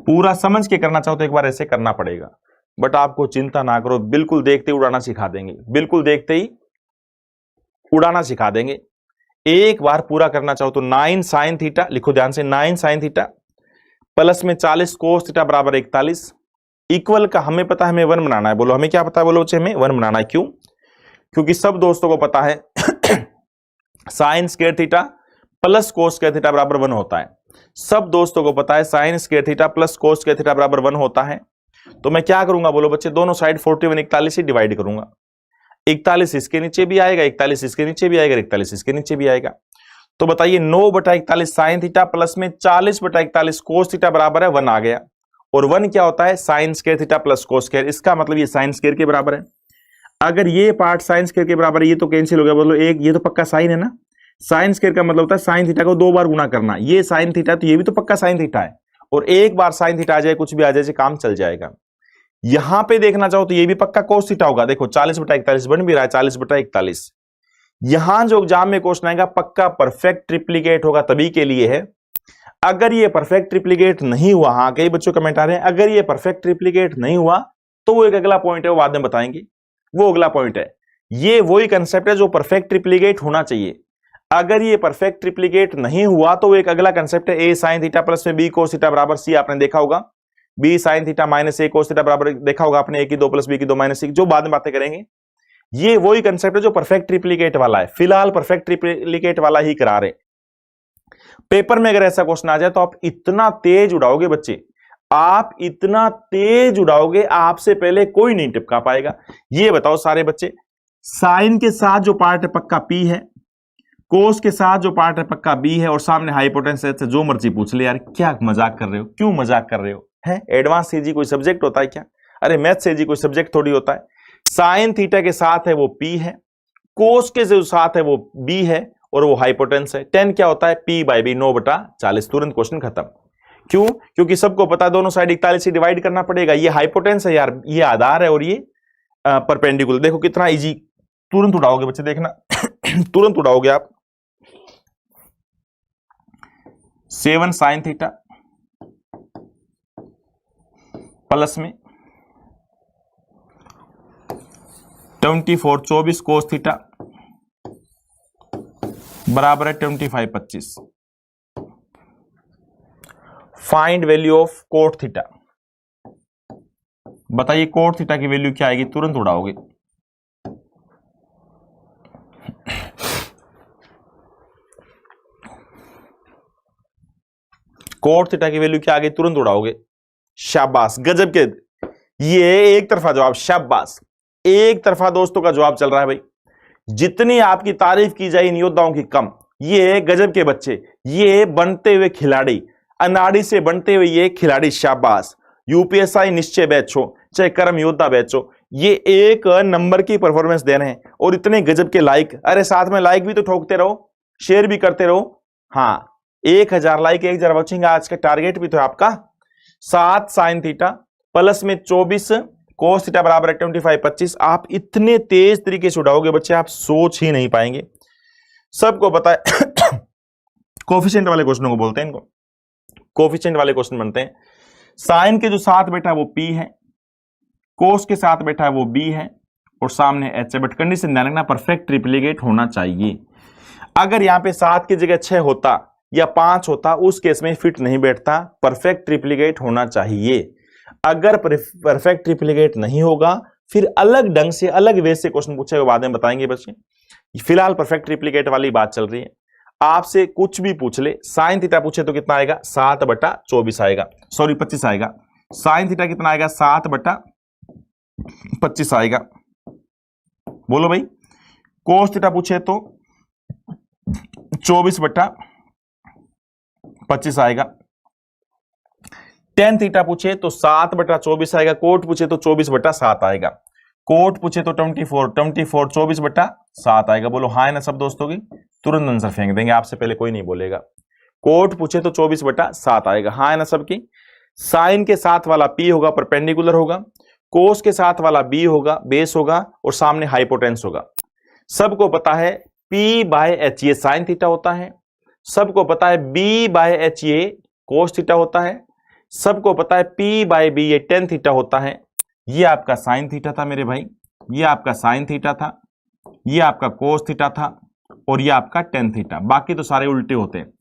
पूरा समझ के करना चाहो तो एक बार ऐसे करना पड़ेगा, बट आपको चिंता ना करो, बिल्कुल देखते ही उड़ाना सिखा देंगे, बिल्कुल देखते ही उड़ाना सिखा देंगे। एक बार पूरा करना चाहो तो 9 साइन थीटा लिखो ध्यान से, 9 साइन थीटा प्लस में 40 कोस थीटा बराबर 41, इक्वल का हमें पता है हमें 1 बनाना है। बोलो हमें क्या पता है? बोलो बच्चे हमें 1 बनाना है। क्यों? क्योंकि सब दोस्तों को पता है sine square theta plus cos square theta बराबर 1 होता है। सब दोस्तों को पता है sine square theta plus cos square theta बराबर 1 होता है। तो मैं क्या करूंगा? बोलो बच्चे, दोनों साइड 41 41 से डिवाइड करूंगा। 41 इसके नीचे भी आएगा, 41 इसके नीचे भी आएगा, 41 इसके नीचे भी आएगा। तो बताइए 9/41 साइन थीटा प्लस में 40/41 कोस थीटा बराबर है 1 आ गया। और 1 क्या होता है? Sine square theta plus cos square, इसका मतलब ये साइन स्क्वायर के बराबर है। अगर ये पार्ट साइन स्क्वायर के बराबर है, ये तो कैंसिल हो गया। बोलो एक, ये तो पक्का साइन है ना। साइन स्क्वायर का मतलब होता है साइन थीटा को 2 बार गुणा करना। ये साइन थीटा, तो ये भी तो पक्का साइन थीटा है, और एक बार साइन थीटा आ जाए, कुछ भी आ जाए, काम चल जाएगा। यहां पे देखना चाहो तो ये भी पक्का कोस थीटा होगा। देखो 40/41 बन भी रहा है, 40/41। यहां जो एग्जाम में क्वेश्चन आएगा पक्का परफेक्ट ट्रिप्लीकेट होगा, तभी के लिए है। अगर ये परफेक्ट ट्रिप्लीकेट नहीं हुआ, हाँ कई बच्चों कमेंट आ रहे हैं, अगर ये परफेक्ट ट्रिप्लीकेट नहीं हुआ तो वो एक अगला पॉइंट है, वो बाद में बताएंगे। वो अगला पॉइंट है, ये वही कंसेप्ट है जो परफेक्ट ट्रिप्लीकेट होना चाहिए। अगर ये परफेक्ट ट्रिप्लीकेट नहीं हुआ तो वो एक अगला कंसेप्ट है, ए साइन थीटा प्लस में बी कोस थीटा बराबर सी, आपने देखा होगा। बी साइन थीटा माइनस ए कोस थीटा बराबर देखा होगा आपने, ए की 2 प्लस बी की 2 माइनस सी, जो बाद में बातें करेंगे। ये वही कंसेप्ट है जो परफेक्ट ट्रिप्लीकेट वाला है। फिलहाल परफेक्ट ट्रिप्लीकेट वाला ही करा रहे। पेपर में अगर ऐसा क्वेश्चन आ जाए तो आप इतना तेज उड़ाओगे बच्चे, आप इतना तेज उड़ाओगे, आपसे पहले कोई नहीं टिपका पाएगा। ये बताओ सारे बच्चे, साइन के साथ जो पार्ट है पक्का पी है, कोस के साथ जो पार्ट है पक्का बी है, और सामने हाइपोटेन्यूस से जो मर्जी पूछ ले। यार क्या मजाक कर रहे हो, क्यों मजाक कर रहे हो? है एडवांस सीजी कोई सब्जेक्ट होता है क्या? अरे मैथ सीजी कोई सब्जेक्ट थोड़ी होता है। साइन थीटा के साथ है वो पी है, कोस के जो साथ है वो बी है, और वो हाइपोटेन्यूस है। 10 क्या होता है? P by B, 9/40। तुरंत क्वेश्चन खत्म। क्यों? क्योंकि सबको पता है दोनों साइड 41 से डिवाइड करना पड़ेगा। ये हाइपोटेन्यूस है यार, ये आधार है, और ये परपेंडिकुलर। देखो कितना इजी, तुरंत उड़ाओगे बच्चे, देखना तुरंत उड़ाओगे आप। 7 साइन थीटा प्लस में 24 कोस थीटा बराबर है 25 find value of cot theta. बताइए कोट थीटा की वैल्यू क्या आएगी? तुरंत उड़ाओगे। कोट थीटा की वैल्यू क्या आ गई? तुरंत उड़ाओगे। शाबाश, गजब के, ये एक तरफा जवाब, शाबाश, एक तरफा दोस्तों का जवाब चल रहा है भाई। जितनी आपकी तारीफ की जाए इन योद्धाओं की कम। ये गजब के बच्चे, ये बनते हुए खिलाड़ी, अनाड़ी से बनते हुए ये खिलाड़ी, शाबाश। यूपीएसआई निश्चय बैच हो चाहे कर्म योद्धा बैच हो, ये एक नंबर की परफॉर्मेंस दे रहे हैं, और इतने गजब के लाइक। अरे साथ में लाइक भी तो ठोकते रहो, शेयर भी करते रहो। हाँ, 1000 लाइक, 1000 वॉचिंग, आज का टारगेट भी तो है आपका। 7 साइन थीटा प्लस में 24 कोस थीटा बराबर है 25। आप इतने तेज तरीके से उड़ाओगे बच्चे, आप सोच ही नहीं पाएंगे। सबको पता है कोफिशिएंट वाले क्वेश्चनों को बोलते हैं, इनको कोफिशिएंट वाले क्वेश्चन बनते हैं। साइन के जो साथ बैठा है वो पी है, कोस के साथ बैठा है वो बी है, और सामने एच है। बट कंडीशन ध्यान रखना, परफेक्ट ट्रिप्लीकेट होना चाहिए। अगर यहां पे 7 की जगह 6 होता या 5 होता, उस केस में फिट नहीं बैठता। परफेक्ट ट्रिप्लीकेट होना चाहिए। अगर परफेक्ट ट्रिप्लीकेट नहीं होगा, फिर अलग ढंग से, अलग वे से क्वेश्चन पूछेगा, बाद में बताएंगे बच्चे। फिलहाल परफेक्ट ट्रिप्लीकेट वाली बात चल रही है। आपसे कुछ भी पूछ ले, साइन थीटा पूछे तो कितना आएगा? 7/24 आएगा, सॉरी 25 आएगा। साइन थीटा कितना आएगा? 7/25 आएगा। बोलो भाई। कोस थीटा पूछे तो 24/25 आएगा। टेन थीटा पूछे तो 7/24 आएगा। कोट पूछे तो 24/7 आएगा। कोट पूछे तो 24 24/7 आएगा। बोलो हाँ है ना सब दोस्तों की? तुरंत आंसर फेंक देंगे, आपसे पहले कोई नहीं बोलेगा। कोट पूछे तो 24/7 आएगा। हाँ है ना सबकी? साइन के साथ वाला पी होगा, परपेंडिकुलर होगा। कोस के साथ वाला बी होगा, बेस होगा, और सामने हाइपोटेन्यूस होगा। सबको पता है P/H ये साइन थीटा होता है। सबको पता है B/H ये कोस थीटा होता है। सबको पता है P/B ये टेन थीटा होता है। ये आपका साइन थीटा था मेरे भाई, ये आपका साइन थीटा था, ये आपका कोस थीटा था, और ये आपका टेन थीटा। बाकी तो सारे उल्टे होते हैं।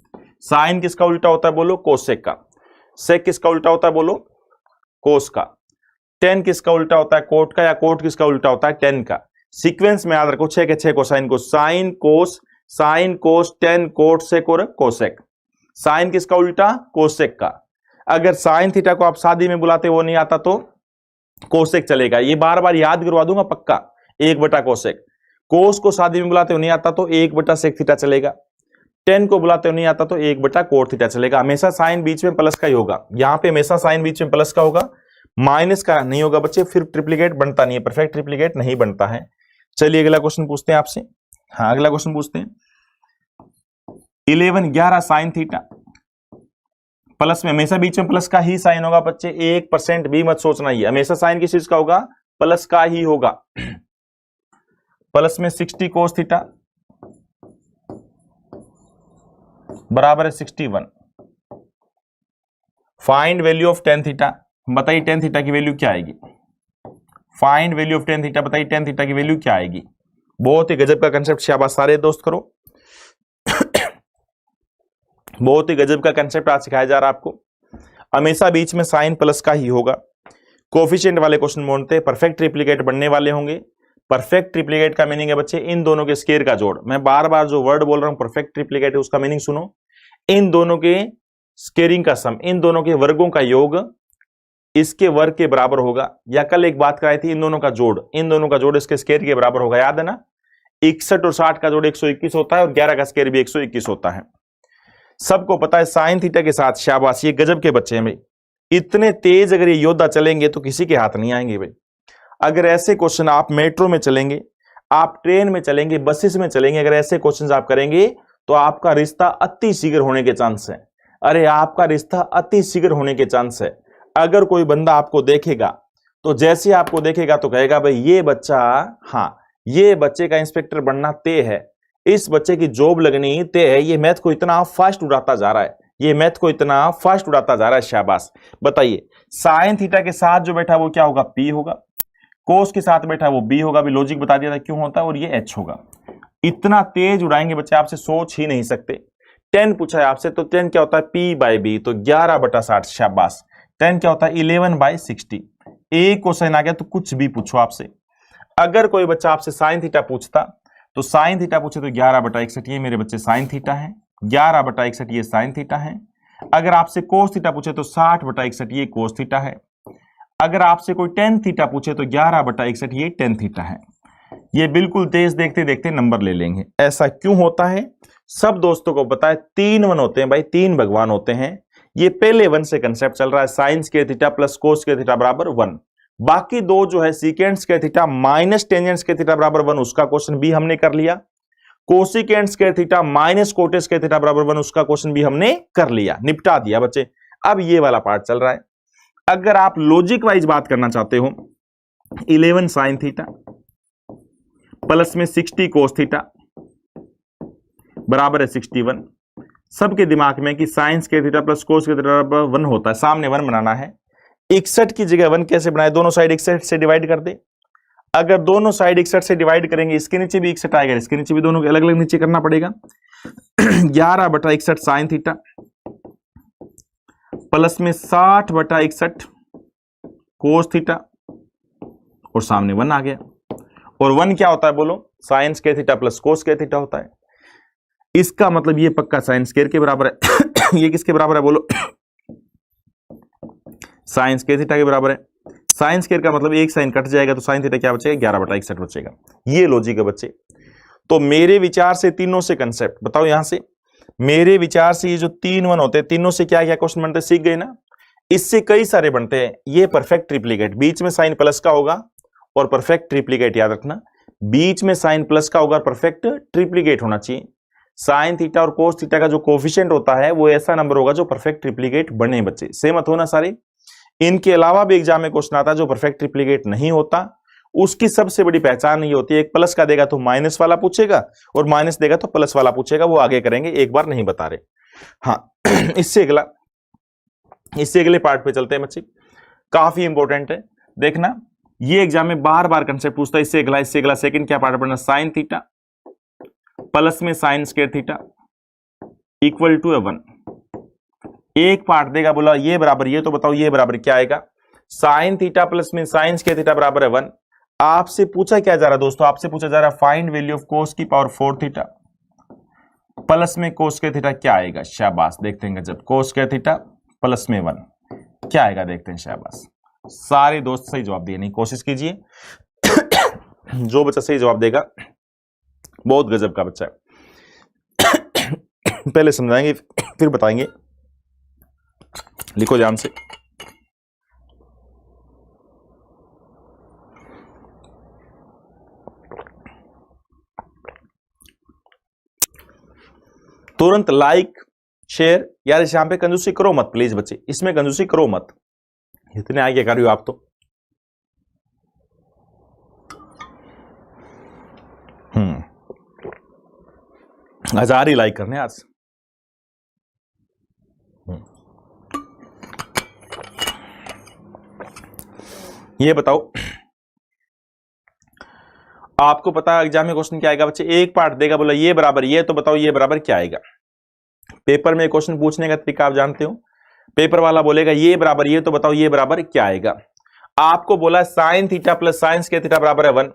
साइन किसका उल्टा होता है? बोलो कोसेक का। सेक किसका उल्टा होता है? बोलो कोस का। टेन किसका उल्टा होता है? कोट का। या कोट किसका उल्टा होता है? टेन का। सीक्वेंस में याद रखो 6 के 6 कोसाइन को, sine cos tan cot sec और कोसेक। साइन किसका उल्टा? कोसेक का। अगर साइन थीटा को आप शादी में बुलाते वो नहीं आता तो कोसेक चलेगा। ये बार बार याद करवा दूंगा पक्का, 1/कोसेक। कोस को शादी में बुलाते हो नहीं आता तो 1/सेक थीटा चलेगा। टेन को बुलाते हो नहीं आता तो 1/कोट थीटा चलेगा। हमेशा साइन बीच में प्लस का ही होगा। यहां पे हमेशा साइन बीच में प्लस का होगा, माइनस का नहीं होगा बच्चे, फिर ट्रिप्लीकेट बनता नहीं है, परफेक्ट ट्रिप्लीकेट नहीं बनता है। चलिए अगला क्वेश्चन पूछते हैं आपसे। हाँ अगला क्वेश्चन पूछते हैं। 11 साइन थीटा प्लस में, हमेशा बीच में प्लस का ही साइन होगा बच्चे, 1% भी मत सोचना, ये हमेशा साइन किस चीज का होगा? प्लस का ही होगा। प्लस में 60 कोस थीटा बराबर है 61। Find value of tan theta. बताइए टेन थीटा की वैल्यू क्या आएगी? Find value of tan theta, बताइए टेन थीटा की वैल्यू क्या आएगी। बहुत ही गजब का कंसेप्ट, शाबाश सारे दोस्त करो। बहुत ही गजब का कंसेप्ट आज सिखाया जा रहा है आपको। हमेशा बीच में साइन प्लस का ही होगा। कोफिशिएंट वाले क्वेश्चन बोलते हैं परफेक्ट ट्रिप्लिकेट बनने वाले होंगे। परफेक्ट ट्रिप्लिकेट का मीनिंग है बच्चे इन दोनों के स्केयर का जोड़। मैं बार बार जो वर्ड बोल रहा हूं परफेक्ट ट्रिप्लिकेट है उसका मीनिंग सुनो, इन दोनों के स्केयरिंग का सम, इन दोनों के वर्गों का योग इसके वर्ग के बराबर होगा। या कल एक बात कराई थी इन दोनों का जोड़, इन दोनों का जोड़ इसके स्केयर के बराबर होगा, याद है ना। 61 और 60 का जोड़ 121 होता है और 11 का स्केयर भी 121 होता है। सबको पता है साइन थीटा के साथ, शाबाश ये गजब के बच्चे हैं भाई। इतने तेज अगर ये योद्धा चलेंगे तो किसी के हाथ नहीं आएंगे भाई। अगर ऐसे क्वेश्चन आप मेट्रो में चलेंगे, आप ट्रेन में चलेंगे, बसेस में चलेंगे, अगर ऐसे क्वेश्चन आप करेंगे तो आपका रिश्ता अति शीघ्र होने के चांस है। अरे आपका रिश्ता अति शीघ्र होने के चांस है। अगर कोई बंदा आपको देखेगा तो जैसे आपको देखेगा तो कहेगा भाई ये बच्चा, हाँ ये बच्चे का इंस्पेक्टर बनना तय है, इस बच्चे की जॉब लगनी तय है, ये मैथ को इतना फास्ट उड़ाता जा रहा है, ये मैथ को इतना फास्ट उड़ाता जा रहा है, शाबाश। बताइए साइन थीटा के साथ जो बैठा वो क्या होगा, पी होगा, कोस के साथ बैठा वो बी होगा, अभी लॉजिक बता दिया था क्यों होता है, और ये एच होगा। इतना तेज उड़ाएंगे बच्चे आपसे सोच ही नहीं सकते। 10 पूछा है आपसे तो 10 क्या होता है, पी बाई बी, तो 11/60, शाबाश। 10 क्या होता है, 11/60। एक क्वेश्चन आ गया तो कुछ भी पूछो आपसे। अगर कोई बच्चा आपसे साइन थीटा पूछता तो साइन थीटा पूछे तो 11/61, ये मेरे बच्चे साइन थीटा है, 11/61 ये साइन थीटा है। अगर आपसे कोस थीटा पूछे तो 60/61 ये कोस थीटा है। अगर आपसे कोई टेन थीटा पूछे तो 11/61 ये टेन थीटा है। ये बिल्कुल तेज देखते देखते नंबर ले लेंगे। ऐसा क्यों होता है, सब दोस्तों को पता है। 3 वन होते हैं भाई, 3 भगवान होते हैं। ये पहले वन से कंसेप्ट चल रहा है, sine square theta plus cos square theta बराबर 1। बाकी दो जो है secant square theta minus tangent square theta बराबर 1, उसका क्वेश्चन भी हमने कर लिया। कोसिकेंट स्क्वायर थीटा माइनस कोटेट स्क्वायर थीटा बराबर 1, उसका क्वेश्चन भी हमने कर लिया, निपटा दिया बच्चे। अब ये वाला पार्ट चल रहा है। अगर आप लॉजिक वाइज बात करना चाहते हो, 11 साइन थीटा प्लस में 60 कोस थीटा बराबर है 61। सबके दिमाग में कि sign square theta plus cos square theta बराबर 1 होता है, सामने 1 बनाना है। 61 की जगह 1 कैसे बनाए, दोनों साइड 61 से डिवाइड कर दे। अगर दोनों साइड 61 से डिवाइड करेंगे, इसके नीचे भी 61 आएगा, इसके नीचे भी, दोनों के अलग अलग नीचे करना पड़ेगा। 11/61 साइन थीटा प्लस में 60/61 कोस थीटा, और सामने 1 आ गया। और 1 क्या होता है बोलो, sign square theta plus cos square theta होता है। इसका मतलब ये पक्का साइन स्क्वायर के बराबर है। ये किसके बराबर है बोलो, साइन स्क्वायर थीटा के बराबर है। साइन स्क्वायर का मतलब एक साइन कट जाएगा तो साइन थीटा क्या बचेगा, 11/61 बचेगा। ये लॉजिक है बच्चे। तो मेरे विचार से तीनों से कंसेप्ट बताओ, यहां से मेरे विचार से ये जो 3 वन होते हैं, तीनों से क्या क्या क्वेश्चन बनते हैं सीख गए ना। इससे कई सारे बनते हैं। ये परफेक्ट ट्रिप्लीकेट, बीच में साइन प्लस का होगा और परफेक्ट ट्रिप्लीकेट, याद रखना बीच में साइन प्लस का होगा, परफेक्ट ट्रिप्लीकेट होना चाहिए। साइन थीटा और कोस थीटा का जो कोफिशिएंट होता है वो ऐसा नंबर होगा जो परफेक्ट ट्रिप्लीकेट बने बच्चे, सहमत होना सारे। इनके अलावा भी एग्जाम में क्वेश्चन आता है जो परफेक्ट ट्रिप्लीकेट नहीं होता, उसकी सबसे बड़ी पहचान ये होती है, एक प्लस का देगा तो माइनस वाला पूछेगा और माइनस देगा तो प्लस वाला पूछेगा। वो आगे करेंगे, एक बार नहीं बता रहे। हाँ इससे अगले पार्ट पे चलते हैं बच्चे, काफी इंपॉर्टेंट है, देखना ये एग्जाम में बार बार कंसेप्ट पूछता है। इससे अगला सेकंड क्या पार्ट पढ़ना, साइन थीटा प्लस में sine square theta equal to 1। एक पार्ट देगा, बोला ये बराबर, ये तो बताओ ये बराबर क्या आएगा, साइन थीटा प्लस में साइन स्क्वायर थीटा बराबर है 1। आपसे पूछा क्या जा रहा है दोस्तों, आपसे पूछा जा रहा है फाइंड वैल्यू ऑफ कोस की पावर 4 थीटा प्लस में कोस स्क्वायर थीटा क्या आएगा। शाबाश, देखते हैं जब कोस स्क्वायर थीटा प्लस में 1 क्या आएगा, देखते हैं। शाबाश, सारे दोस्त सही जवाब देने की कोशिश कीजिए। जो बच्चा सही जवाब देगा बहुत गजब का बच्चा है। पहले समझाएंगे फिर बताएंगे, लिखो ध्यान से। तुरंत लाइक शेयर, यार इस यहां पे कंजूसी करो मत प्लीज बच्चे, इसमें कंजूसी करो मत, इतने आगे कर रही हो आप तो। हजार ही लाइक करने आज। ये बताओ आपको पता है एग्जाम में क्वेश्चन क्या आएगा बच्चे, एक पार्ट देगा, बोला ये बराबर ये, तो बताओ ये बराबर क्या आएगा। पेपर में क्वेश्चन पूछने का तरीका आप जानते हो, पेपर वाला बोलेगा ये बराबर ये, तो बताओ ये बराबर क्या आएगा। आपको बोला sign theta plus sign square theta बराबर है 1,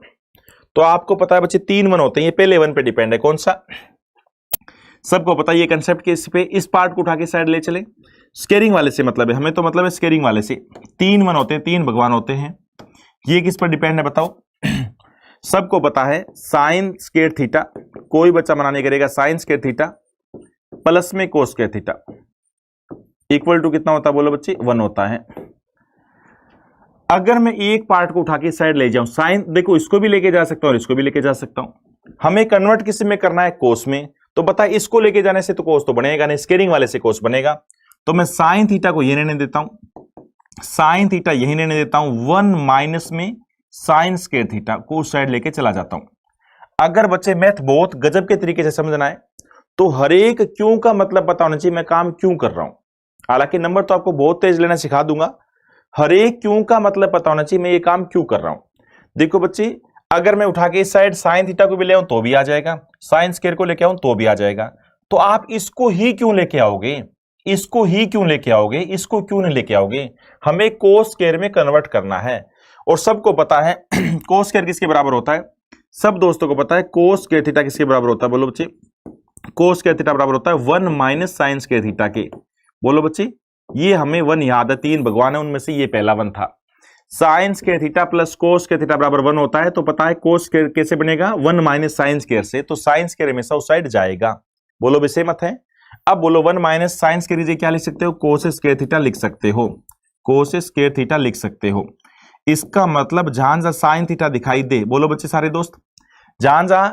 तो आपको पता है बच्चे 3 1 होते हैं, ये पहले 1 पे डिपेंड है, कौन सा, सबको पता है ये कंसेप्ट के, इस पे इस पार्ट को उठा के साइड ले चले, स्केयरिंग वाले से मतलब है हमें, तो मतलब है स्केयरिंग वाले से 3 1 होते हैं, 3 भगवान होते हैं, ये किस पर डिपेंड है बताओ। सबको पता है साइन स्क्वायर थीटा, कोई बच्चा मना नहीं करेगा, साइन स्क्वायर थीटा प्लस में cos square theta equal to कितना होता है बोलो बच्चे, 1 होता है। अगर मैं एक पार्ट को उठा के साइड ले जाऊं, साइन देखो इसको भी लेके जा सकता हूं और इसको भी लेके जा सकता हूं, हमें कन्वर्ट किस में करना है, कोस में, तो बता इसको लेके जाने से तो कोस तो बनेगा नहीं, स्केयरिंग वाले से कोस बनेगा, तो मैं साइन थीटा को ये रहने देता हूं, साइन थीटा यही रहने देता हूं, 1 माइनस में साइन स्क्वायर थीटा को उस साइड लेके चला जाता हूं। अगर बच्चे मैथ बहुत गजब के तरीके से समझना है तो हर एक क्यों का मतलब पता होना चाहिए, मैं काम क्यों कर रहा हूं, हालांकि नंबर तो आपको बहुत तेज लेना सिखा दूंगा, हर एक क्यों का मतलब पता होना चाहिए, मैं ये काम क्यों कर रहा हूं। देखो बच्चे अगर मैं उठा के इस साइड साइन थीटा को भी ले आऊं तो भी आ जाएगा, साइन स्क्वायर को लेके आऊं तो भी आ जाएगा, तो आप इसको ही क्यों लेके आओगे, इसको ही क्यों लेके आओगे, इसको क्यों नहीं लेके आओगे, हमें कोस स्क्वायर में कन्वर्ट करना है। और सबको पता है कोस स्क्वायर किसके बराबर होता है, सब दोस्तों को पता है कोस स्क्वायर थीटा किसके बराबर होता है, बोलो बच्चे, कोस स्क्वायर थीटा बराबर होता है 1 माइनस साइन स्क्वायर थीटा के, बोलो बच्चे, ये हमें 1 याद है, 3 भगवान है उनमें से ये पहला 1 था। Sign square theta plus cos square theta बराबर 1 होता है, तो पता है कोस स्क्वायर कैसे बनेगा, 1 माइनस साइन स्क्वायर से, तो साइन स्क्वायर हमेशा उस साइड जाएगा, बोलो भी सहमत है। अब बोलो 1 माइनस साइन स्क्वायर क्या लिख सकते हो, कोस स्क्वायर थीटा लिख सकते हो, कोस स्क्वायर थीटा लिख सकते हो। इसका मतलब जहां जहां साइन थीटा दिखाई दे, बोलो बच्चे सारे दोस्त, जहां जहां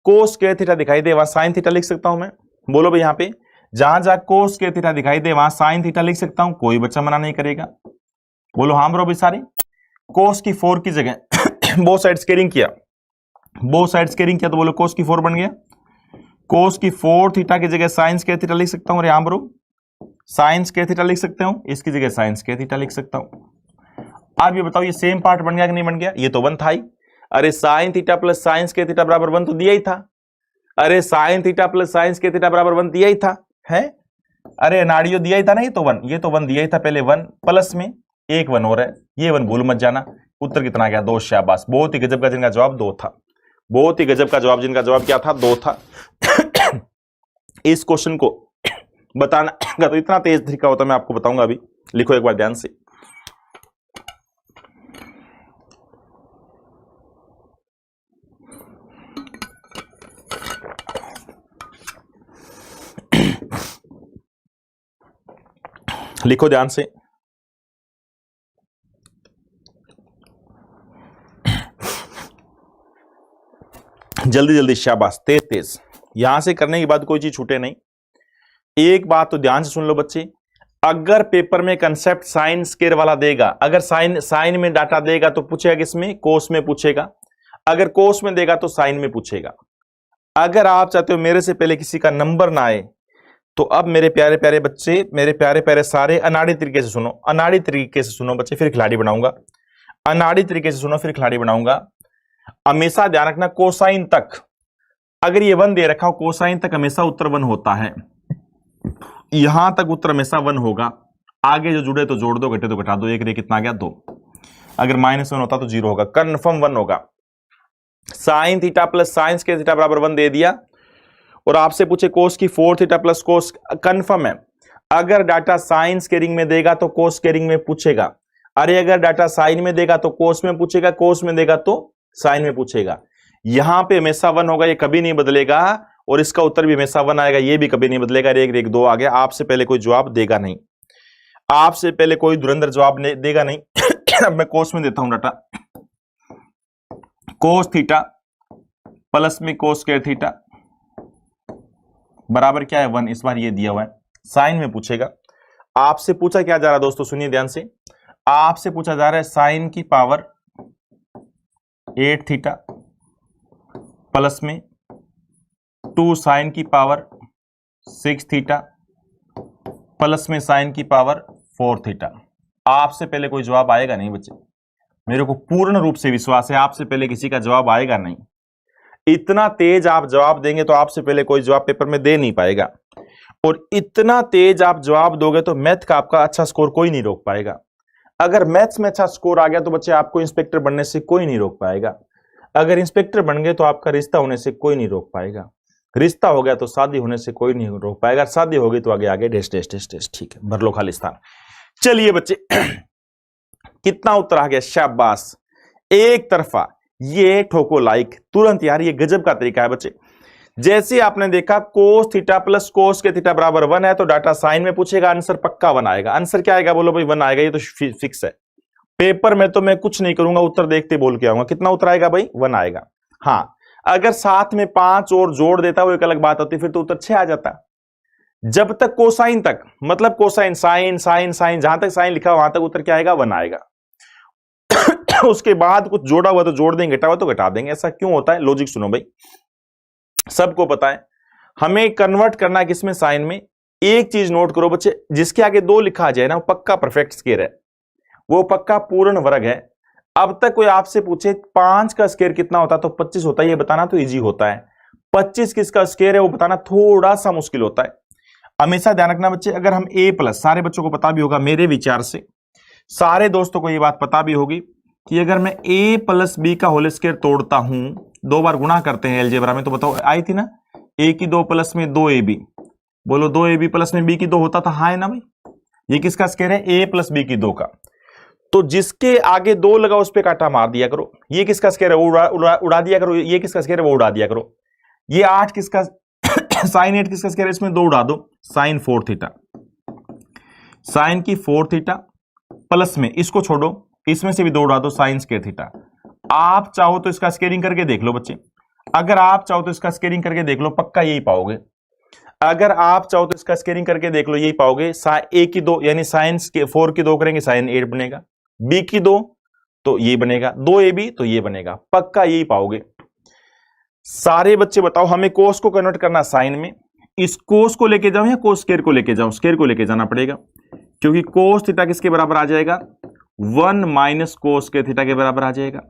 कोस स्क्वायर थीटा दिखाई दे वहां साइन थीटा लिख सकता हूं मैं, बोलो भाई यहाँ पे जहां जहां कोस स्क्वायर थीटा दिखाई दे वहां साइन थीटा लिख सकता हूं, कोई बच्चा मना नहीं करेगा, बोलो हाँ ब्रो भी सारे। कोस की 4 की जगह बोथ साइड स्केयरिंग किया, बोथ साइड स्केयरिंग किया तो बोलो कोस की 4 बन गया, कोस की 4 थीटा की जगह साइन स्क्वायर थीटा लिख सकता हूं, यहाँ ब्रो साइन स्क्वायर थीटा लिख सकते हो, इसकी जगह साइन स्क्वायर थीटा लिख सकता हूं। आप ये बताओ ये सेम पार्ट बन गया कि नहीं बन गया, ये तो 1 था ही, अरे sign theta plus sign square theta बराबर 1 तो दिया ही था, अरे sign theta plus sign square theta बराबर 1 दिया ही था है, अरे नाड़ियो दिया ही था ना, ये तो 1 दिया ही था पहले, 1 प्लस में एक 1 और है, ये 1 भूल मत जाना। उत्तर कितना गया, 2, शाबाश, बहुत ही गजब का, जिनका जवाब 2 था, बहुत ही गजब का जवाब, जिनका जवाब क्या था, 2 था। इस क्वेश्चन को बताना तो इतना तेज तरीका होता मैं आपको बताऊंगा, अभी लिखो एक बार ध्यान से। लिखो ध्यान से, जल्दी जल्दी, शाबाश, तेज तेज, यहां से करने के बाद कोई चीज छूटे नहीं। एक बात तो ध्यान से सुन लो बच्चे, अगर पेपर में कंसेप्ट साइन स्क्वायर वाला देगा, अगर साइन में डाटा देगा तो पूछेगा किसमें, कोस में पूछेगा, अगर कोस में देगा तो साइन में पूछेगा। अगर आप चाहते हो मेरे से पहले किसी का नंबर ना आए, तो अब मेरे प्यारे प्यारे बच्चे, मेरे प्यारे प्यारे सारे अनाड़ी तरीके से सुनो, अनाड़ी तरीके से सुनो बच्चे, फिर खिलाड़ी बनाऊंगा, अनाड़ी तरीके से सुनो फिर खिलाड़ी बनाऊंगा। हमेशा ध्यान रखना कोसाइन तक, अगर ये 1 दे रखा हो, कोसाइन तक हमेशा उत्तर 1 होता है, यहां तक उत्तर हमेशा 1 होगा, आगे जो जुड़े तो जोड़ दो, घटे तो घटा दो, एक रे कितना गया 2, अगर -1 होता तो 0 होगा, कन्फर्म 1 होगा। Sign theta plus sign square theta बराबर 1 दे दिया, और आपसे पूछे कोस की 4 थीटा प्लस कोस, कंफर्म है, अगर डाटा साइन स्क्वायरिंग में देगा तो कोस स्क्वायरिंग में पूछेगा, अरे अगर डाटा साइन में देगा तो कोस में पूछेगा, कोस में देगा तो साइन में पूछेगा, यहां पे हमेशा 1 होगा, ये कभी नहीं बदलेगा, और इसका उत्तर भी हमेशा 1 आएगा, ये भी कभी नहीं बदलेगा। एक 2 आ गया, आपसे पहले कोई जवाब देगा नहीं, आपसे पहले कोई धुरंधर जवाब देगा नहीं। अब मैं कोस में देता हूं डाटा, कोस थीटा प्लस में कोस स्क्वायर थीटा बराबर क्या है 1, इस बार ये दिया हुआ है, साइन में पूछेगा। आपसे पूछा क्या जा रहा है दोस्तों, सुनिए ध्यान से, आपसे पूछा जा रहा है साइन की पावर 8 थीटा प्लस में 2 साइन की पावर 6 थीटा प्लस में साइन की पावर 4 थीटा। आपसे पहले कोई जवाब आएगा नहीं बच्चे, मेरे को पूर्ण रूप से विश्वास है आपसे पहले किसी का जवाब आएगा नहीं। इतना तेज आप जवाब देंगे तो आपसे पहले कोई जवाब पेपर में दे नहीं पाएगा, और इतना तेज आप जवाब दोगे तो मैथ का आपका अच्छा स्कोर कोई नहीं रोक पाएगा। अगर मैथ्स में अच्छा स्कोर आ गया तो बच्चे आपको इंस्पेक्टर बनने से कोई नहीं रोक पाएगा। अगर इंस्पेक्टर बन गए तो आपका रिश्ता होने से कोई नहीं रोक पाएगा। रिश्ता हो गया तो शादी होने से कोई नहीं रोक पाएगा। शादी होगी तो आगे आगे डेश डेश डेश डेश। ठीक है, भर लो खाली स्थान। चलिए बच्चे, कितना उत्तर आ गया, शाबाश, एक तरफा। ये ठोको लाइक तुरंत यार, ये गजब का तरीका है बच्चे। जैसे आपने देखा कोस थीटा प्लस कोस के थीटा बराबर 1 है तो डाटा साइन में पूछेगा, आंसर पक्का 1 आएगा। आंसर क्या आएगा बोलो भाई, 1 आएगा, ये तो फिक्स है। पेपर में तो मैं कुछ नहीं करूंगा, उत्तर देखते बोल के आऊंगा। कितना उत्तर आएगा भाई, 1 आएगा। हाँ, अगर साथ में 5 और जोड़ देता वो एक अलग बात होती, फिर तो उत्तर 6 आ जाता। जब तक कोसाइन तक, मतलब कोसाइन साइन साइन साइन, जहां तक साइन लिखा वहां तक उत्तर क्या आएगा, 1 आएगा। उसके बाद कुछ जोड़ा हुआ तो जोड़ देंगे, घटा हुआ तो घटा देंगे। ऐसा क्यों होता है, लॉजिक सुनो भाई, सबको पता है। हमें कन्वर्ट करना है किसमें, साइन में। एक चीज नोट करो बच्चे, जिसके आगे 2 लिखा आ जाए ना वो पक्का परफेक्ट स्क्वायर है, वो पक्का पूर्ण वर्ग है। अब तक कोई आपसे पूछे 5 का स्क्वायर कितना होता है तो 25 होता है, ये बताना तो इजी होता है। 25 किसका स्क्वायर है वो बताना थोड़ा सा मुश्किल होता है। हमेशा ध्यान रखना बच्चे, अगर हम a प्लस, सारे बच्चों को पता भी होगा मेरे विचार से, सारे दोस्तों को ये बात पता भी होगी कि अगर मैं a प्लस बी का होल स्क्वायर तोड़ता हूं, 2 बार गुणा करते हैं अलजेब्रा में, तो बताओ आई थी ना a की 2 प्लस में 2ab, बोलो 2ab प्लस में b की 2 होता था, हाँ है ना भाई। ये किसका स्क्वायर है, a प्लस b की 2 का। तो जिसके आगे 2 लगा उस पे कांटा मार दिया करो। ये किसका स्क्वायर है, वो उड़ा दिया करो। ये किसका स्क्वायर है, वो उड़ा दिया करो। ये 8 किसका साइन 8 किसका स्क्वायर है, इसमें 2 उड़ा दो, साइन 4 थीटा, साइन की 4 थीटा प्लस में इसको छोड़ो, इसमें से भी 2 उड़ा दो, साइन स्क्वायर थीटा। आप चाहो तो इसका स्क्वायरिंग करके देख लो बच्चे, अगर आप चाहो तो इसका स्क्वायरिंग करके देख लो, पक्का यही पाओगे। अगर आप चाहो तो इसका स्क्वायरिंग करके देख लो, यही पाओगे। a की 2 यानी साइन 4 की 2 करेंगे साइन 8 बनेगा, b की 2 तो ये बनेगा, 2ab तो ये बनेगा, पक्का यही पाओगे। सारे बच्चे बताओ, हमें कोस को कन्वर्ट करना साइन में। इस कोस को लेके जाऊं या कोस स्क्वायर को लेके जाऊं, स्क्वायर को लेके जाना पड़ेगा, क्योंकि कोस थीटा किसके बराबर आ जाएगा, 1 माइनस कोस के थीटा के बराबर आ जाएगा।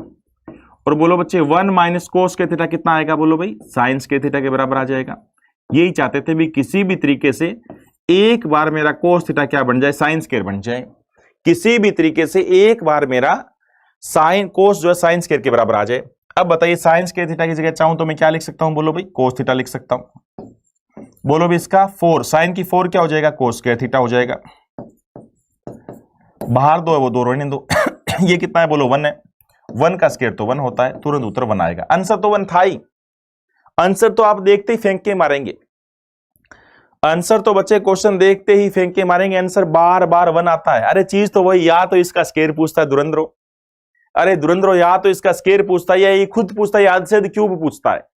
और बोलो बच्चे 1 माइनस कोस के थीटा कितना आएगा, बोलो भाई साइन के थीटा के बराबर आ जाएगा। यही चाहते थे भी किसी भी तरीके से एक बार मेरा कोस थीटा क्या बन जाए, साइन स्क्वायर बन जाए। किसी भी तरीके से एक बार मेरा साइन कोस जो है साइन स्क्वायर के बराबर आ जाए। अब बताइए साइन स्क्वायर थीटा की जगह चाहूं तो मैं क्या लिख सकता हूं, बोलो भाई कोस थीटा लिख सकता हूं। बोलो भी इसका 4 साइन की 4 क्या हो जाएगा, कोस स्क्वायर थीटा हो जाएगा। बाहर 2 है वो 2 रहने दो। ये कितना है, बोलो 1 है। 1 का स्क्वायर तो 1 होता है, तुरंत उत्तर 1 आएगा। आंसर तो 1 था ही, आंसर तो आप देखते ही फेंक के मारेंगे। आंसर तो बच्चे क्वेश्चन देखते ही फेंक के मारेंगे, आंसर बार बार 1 आता है। अरे चीज तो वही, या तो इसका स्क्वायर पूछता है धुरंधरो, अरे धुरंधरो या तो इसका स्क्वायर पूछता है या ये खुद पूछता है, याद से क्यूब पूछता है।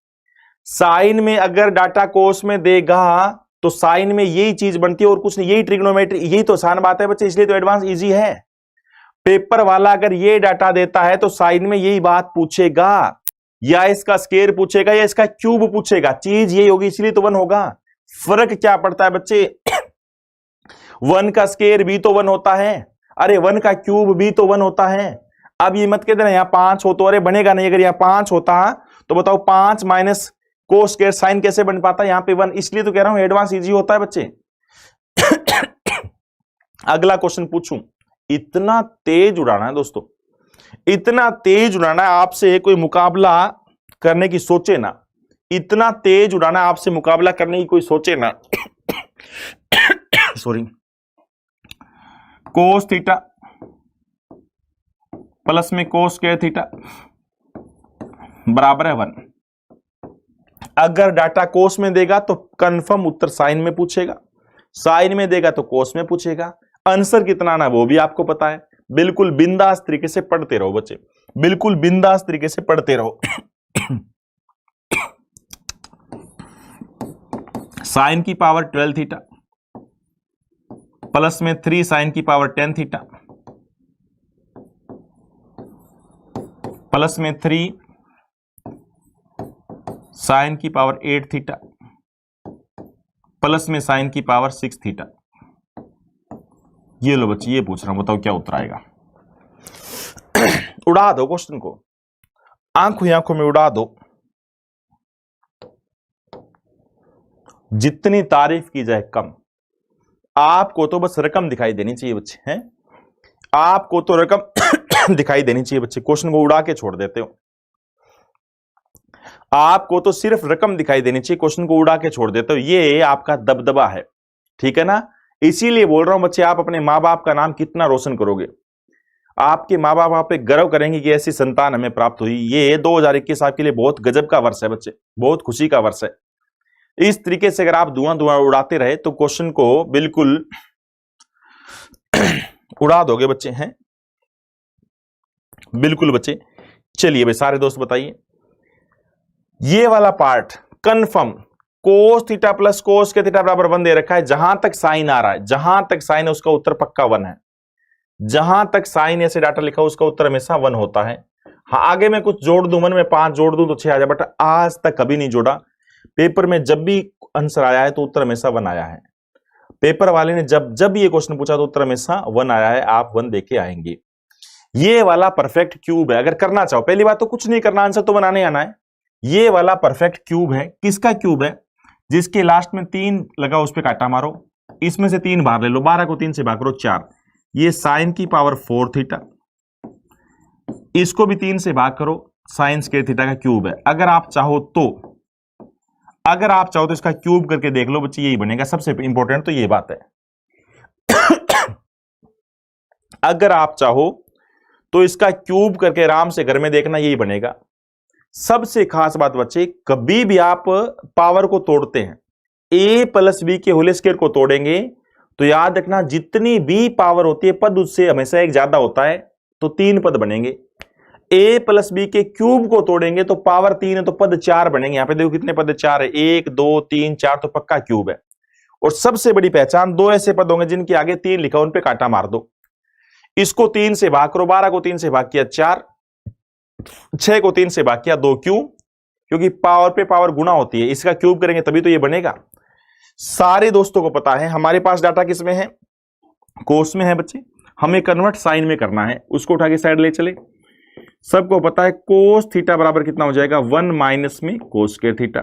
साइन में अगर डाटा कोस में देगा तो साइन में यही चीज बनती है और कुछ नहीं, यही ट्रिग्नोमेट्री, यही तो आसान बात है बच्चे, इसलिए तो एडवांस इजी है। पेपर वाला अगर ये डाटा देता है तो साइन में यही बात पूछेगा, या इसका स्क्वायर पूछेगा या इसका क्यूब पूछेगा, चीज यही होगी, इसलिए तो 1 होगा। फर्क क्या पड़ता है बच्चे, 1 का स्क्वायर भी तो 1 होता है, अरे 1 का क्यूब भी तो 1 होता है। अब ये मत कह देना यहाँ 5 हो तो अरे बनेगा नहीं, अगर यहाँ 5 होता तो बताओ 5 माइनस कोस स्क्वायर साइन कैसे बन पाता, यहाँ पे 1, इसलिए तो कह रहा हूं एडवांस इजी होता है बच्चे। अगला क्वेश्चन पूछूं, इतना तेज उड़ाना है दोस्तों, इतना तेज उड़ाना है, आपसे कोई मुकाबला करने की सोचे ना, इतना तेज उड़ाना है, आपसे मुकाबला करने की कोई सोचे ना। सॉरी, कोस थीटा प्लस में कोस स्क्वायर थीटा बराबर है 1। अगर डाटा कोस में देगा तो कंफर्म उत्तर साइन में पूछेगा, साइन में देगा तो कोस में पूछेगा। आंसर कितना ना वो भी आपको पता है। बिल्कुल बिंदास तरीके से पढ़ते रहो बच्चे, बिल्कुल बिंदास तरीके से पढ़ते रहो। साइन की पावर 12 थीटा प्लस में 3 साइन की पावर 10 थीटा प्लस में 3 साइन की पावर 8 थीटा प्लस में साइन की पावर 6 थीटा। ये लो बच्चे, ये पूछ रहा हूं, बताओ क्या उत्तर आएगा। उड़ा दो क्वेश्चन को, आंखों ही आंखों में उड़ा दो। जितनी तारीफ की जाए कम। आपको तो बस रकम दिखाई देनी चाहिए बच्चे, हैं आपको तो रकम दिखाई देनी चाहिए बच्चे, क्वेश्चन को उड़ा के छोड़ देते हो। आपको तो सिर्फ रकम दिखाई देनी चाहिए, क्वेश्चन को उड़ा के छोड़ देते हो। ये आपका दबदबा है, ठीक है ना। इसीलिए बोल रहा हूं बच्चे, आप अपने माँ बाप का नाम कितना रोशन करोगे। आपके माँ बाप आप पे गर्व करेंगे कि ऐसी संतान हमें प्राप्त हुई। ये 2021 आपके लिए बहुत गजब का वर्ष है बच्चे, बहुत खुशी का वर्ष है। इस तरीके से अगर आप धुआं धुआं उड़ाते रहे तो क्वेश्चन को बिल्कुल उड़ा दोगे बच्चे, हैं बिल्कुल बच्चे। चलिए भाई सारे दोस्त बताइए, ये वाला part confirm cos theta plus कोस के थीटा बराबर 1 दे रखा है। जहां तक साइन आ रहा है, जहां तक साइन है उसका उत्तर पक्का 1 है। जहां तक साइन ऐसे डाटा लिखा उसका उत्तर हमेशा 1 होता है। हाँ आगे मैं कुछ जोड़ दूं, 1 में 5 जोड़ दूं तो 6 आ जाए, बट आज तक कभी नहीं जोड़ा। पेपर में जब भी आंसर आया है तो उत्तर हमेशा 1 आया है। पेपर वाले ने जब जब ये क्वेश्चन पूछा तो उत्तर हमेशा 1 आया है। आप 1 देके आएंगे। ये वाला परफेक्ट क्यूब है। अगर करना चाहो, पहली बात तो कुछ नहीं करना, आंसर तो बनाने आना है। ये वाला परफेक्ट क्यूब है। किसका क्यूब है? जिसके लास्ट में 3 लगा उस पर काटा मारो, इसमें से 3 बाहर ले लो, 12 को 3 से भाग करो 4। ये साइन की पावर 4 थीटा, इसको भी 3 से भाग करो, साइन स्क्वायर थीटा का क्यूब है। अगर आप चाहो तो इसका क्यूब करके देख लो बच्चे, यही बनेगा। सबसे इंपॉर्टेंट तो ये बात है अगर आप चाहो तो इसका क्यूब करके आराम से घर में देखना, यही बनेगा। सबसे खास बात बच्चे, कभी भी आप पावर को तोड़ते हैं, a प्लस बी के होल स्क्वायर को तोड़ेंगे तो याद रखना जितनी भी पावर होती है पद उससे हमेशा एक ज्यादा होता है, तो 3 पद बनेंगे। a प्लस बी के क्यूब को तोड़ेंगे तो पावर 3 है तो पद 4 बनेंगे। यहां पे देखो कितने पद 4 है, 1 2 3 4, तो पक्का क्यूब है। और सबसे बड़ी पहचान, 2 ऐसे पद होंगे जिनके आगे 3 लिखा, उन पे कांटा मार दो। इसको 3 से भाग करो, 12 को 3 से भाग किया 4, 6 को 3 से भाग किया 2। क्यों? क्योंकि पावर पे पावर गुणा होती है। इसका क्यूब करेंगे तभी तो ये बनेगा। सारे दोस्तों को पता है हमारे पास डाटा किस में है, कोस में है बच्चे। हमें कन्वर्ट साइन में करना है, उसको उठा के साइड ले चले। सबको पता है कोस थीटा बराबर कितना हो जाएगा, 1 माइनस में कोस स्क्वायर थीटा।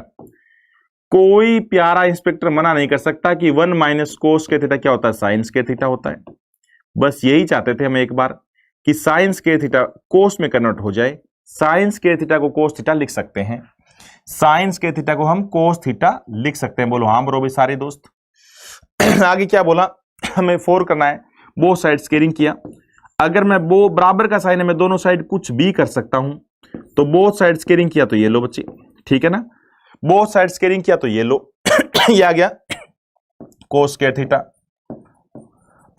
कोई प्यारा इंस्पेक्टर मना नहीं कर सकता कि 1 माइनस कोस स्क्वायर थीटा क्या होता है, साइन स्क्वायर थीटा होता है। बस यही चाहते थे हम एक बार कि साइन स्क्वायर थीटा कोस में कन्वर्ट हो जाए। साइन स्क्वायर थीटा को कोस थीटा लिख सकते हैं, साइन स्क्वायर थीटा को हम कोस थीटा लिख सकते हैं। बोलो हाँ बरो भाई सारे दोस्त। आगे क्या बोला, हमें 4 करना है, बोथ साइड स्क्वेयरिंग किया। अगर मैं वो बराबर का साइन है, मैं दोनों साइड कुछ भी कर सकता हूं, तो बोथ साइड स्क्वेयरिंग किया तो ये लो बच्चे, ठीक है ना। बोथ साइड स्क्वेयरिंग किया तो ये लो ये आ गया कोस स्क्वायर थीटा।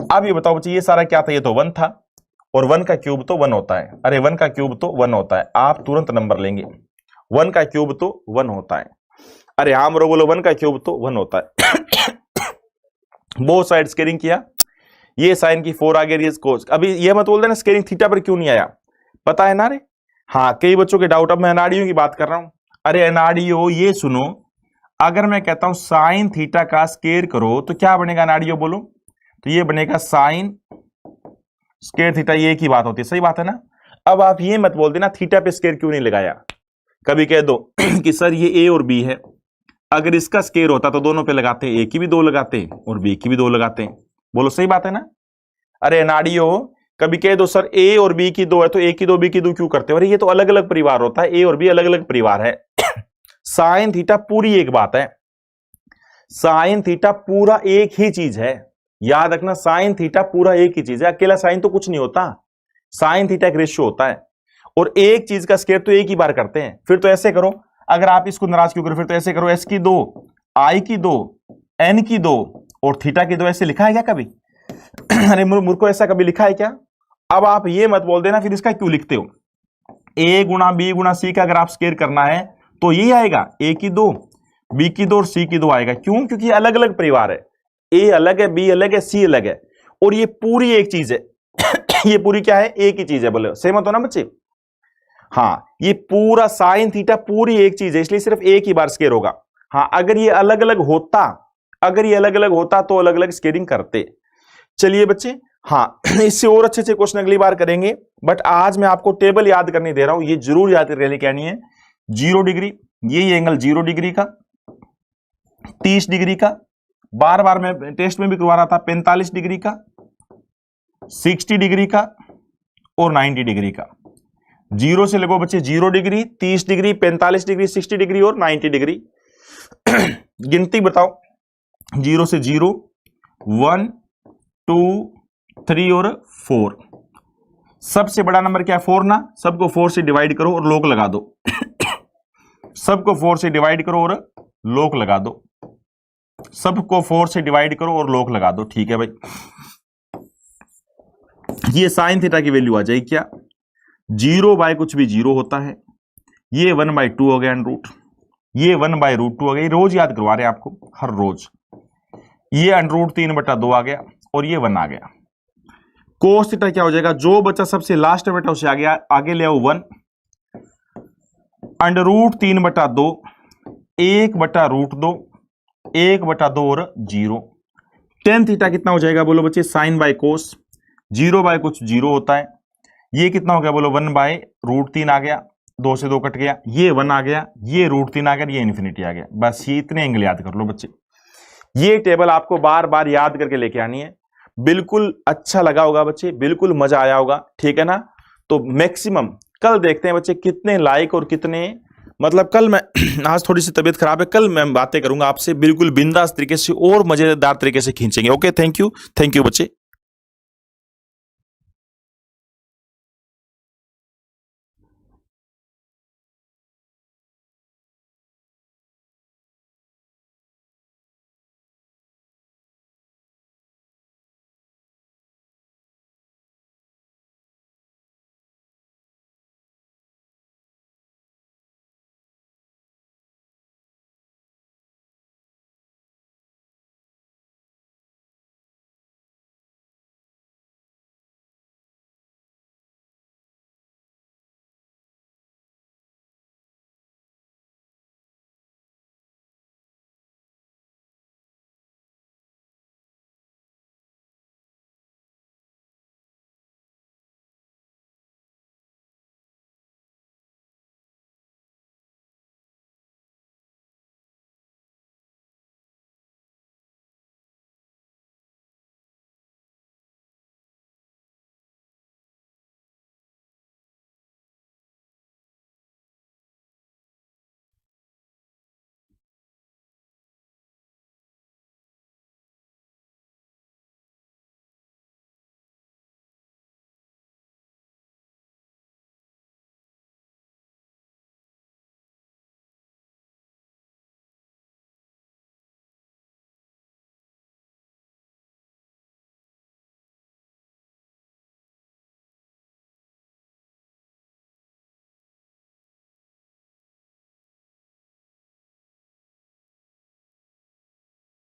अब ये बताओ बच्चे, ये सारा क्या था, ये तो 1 था, और 1 का क्यूब तो 1 होता है। अरे 1 का क्यूब तो 1 होता है, आप तुरंत नंबर लेंगे। 1 का क्यूब तो 1 होता है। अरे हाँ ब्रो बोलो, 1 का क्यूब तो 1 होता है। बोथ साइड स्क्वेयरिंग किया, ये साइन की 4 आ गई, कोस। अभी ये मत बोल देना स्क्वेयरिंग थीटा पर क्यों नहीं आया, पता है ना रे। हाँ कई बच्चों के डाउट, अब मैं एनआरडीओ की बात कर रहा हूं। अरे एनआरडीओ ये सुनो, अगर मैं कहता हूं साइन थीटा का स्क्वायर करो तो क्या बनेगा एनआरडीओ बोलो, तो ये बनेगा साइन स्क्वायर थीटा। ये की बात होती है, सही बात है ना। अब आप ये मत बोल देना थीटा पे स्क्वायर क्यों नहीं लगाया। कभी कह दो कि सर ये ए और बी है, अगर इसका स्क्वायर होता तो दोनों पे लगाते, ए की भी 2 लगाते और बी की भी 2 लगाते। बोलो सही बात है ना। अरे एनआरडीओ कभी कह दो सर ए और बी की 2 है तो ए की 2 बी की 2 क्यों करते हो। अरे ये तो अलग अलग परिवार होता है, ए और बी अलग अलग परिवार है। साइन थीटा पूरी एक बात है, साइन थीटा पूरा एक ही चीज है। याद रखना साइन थीटा पूरा एक ही चीज है, अकेला साइन तो कुछ नहीं होता। साइन थीटा एक रेशियो होता है, और एक चीज का स्क्वायर तो एक ही बार करते हैं। फिर तो ऐसे करो, अगर आप इसको नाराज क्यों करो, फिर तो ऐसे करो, एस की 2, आई की 2, एन की 2 और थीटा की 2। ऐसे लिखा है क्या कभी? अरे मुझको ऐसा कभी लिखा है क्या? अब आप ये मत बोल देना फिर इसका क्यों लिखते हो। ए गुणा बी गुणा सी का अगर आप स्क्वायर करना है तो ये आएगा, ए की 2, बी की 2 और सी की 2 आएगा। क्यों? क्योंकि अलग अलग परिवार है, ए अलग है, बी अलग है, सी अलग है, और ये पूरी एक चीज है। ये पूरी क्या है, एक ही चीज है। बोले सहमत हो ना बच्चे। हाँ ये पूरा साइन थीटा पूरी एक चीज है, इसलिए सिर्फ एक ही बार स्क्वायर होगा। हाँ अगर ये अलग अलग होता, अगर ये अलग अलग होता तो अलग अलग स्क्वेयरिंग करते। चलिए बच्चे, हाँ इससे और अच्छे अच्छे क्वेश्चन अगली बार करेंगे, बट आज मैं आपको टेबल याद करने दे रहा हूं, ये जरूर याद करके कहनी है। 0 डिग्री, ये एंगल 0 डिग्री का, 30 डिग्री का, बार बार मैं टेस्ट में भी करवा रहा था, 45 डिग्री का, 60 डिग्री का और 90 डिग्री का। जीरो से लगो बच्चे 0 डिग्री, 30 डिग्री, 45 डिग्री, 60 डिग्री और 90 डिग्री। गिनती बताओ, 0 से 0, 1, 2, 3 और 4। सबसे बड़ा नंबर क्या है? 4 ना। सबको 4 से डिवाइड करो और लोग लगा दो। सबको 4 से डिवाइड करो और लोग लगा दो। सबको 4 से डिवाइड करो और लोग लगा दो। ठीक है भाई, ये साइन थीटा की वैल्यू आ जाएगी क्या? 0 बाय कुछ भी 0 होता है, ये 1/2 हो गया √, ये 1/√2 हो गया। रोज याद करवा रहे हैं आपको, हर रोज। ये √3/2 आ गया और ये 1 आ गया। कोस थीटा क्या हो जाएगा? जो बच्चा सबसे लास्ट में बेटा उसे आ गया, आगे ले आओ 1, √3/2, 1/√2, 1/2 और 0। टेन थीटा कितना हो जाएगा बोलो बच्चे? साइन बाय कोस, 0 बाय कुछ 0 होता है। ये कितना हो गया बोलो? 1/√3 आ गया, 2 से 2 कट गया, ये 1 आ गया, ये √3 आ गया, ये इन्फिनिटी आ गया। बस ये इतने एंगल याद कर लो बच्चे। ये टेबल आपको बार बार याद करके लेके आनी है। बिल्कुल अच्छा लगा होगा बच्चे, बिल्कुल मजा आया होगा, ठीक है ना? तो मैक्सिमम कल देखते हैं बच्चे कितने लाइक और कितने, मतलब कल मैं आज थोड़ी सी तबीयत खराब है, कल मैं बातें करूंगा आपसे बिल्कुल बिंदास तरीके से और मजेदार तरीके से खींचेंगे। ओके, थैंक यू बच्चे।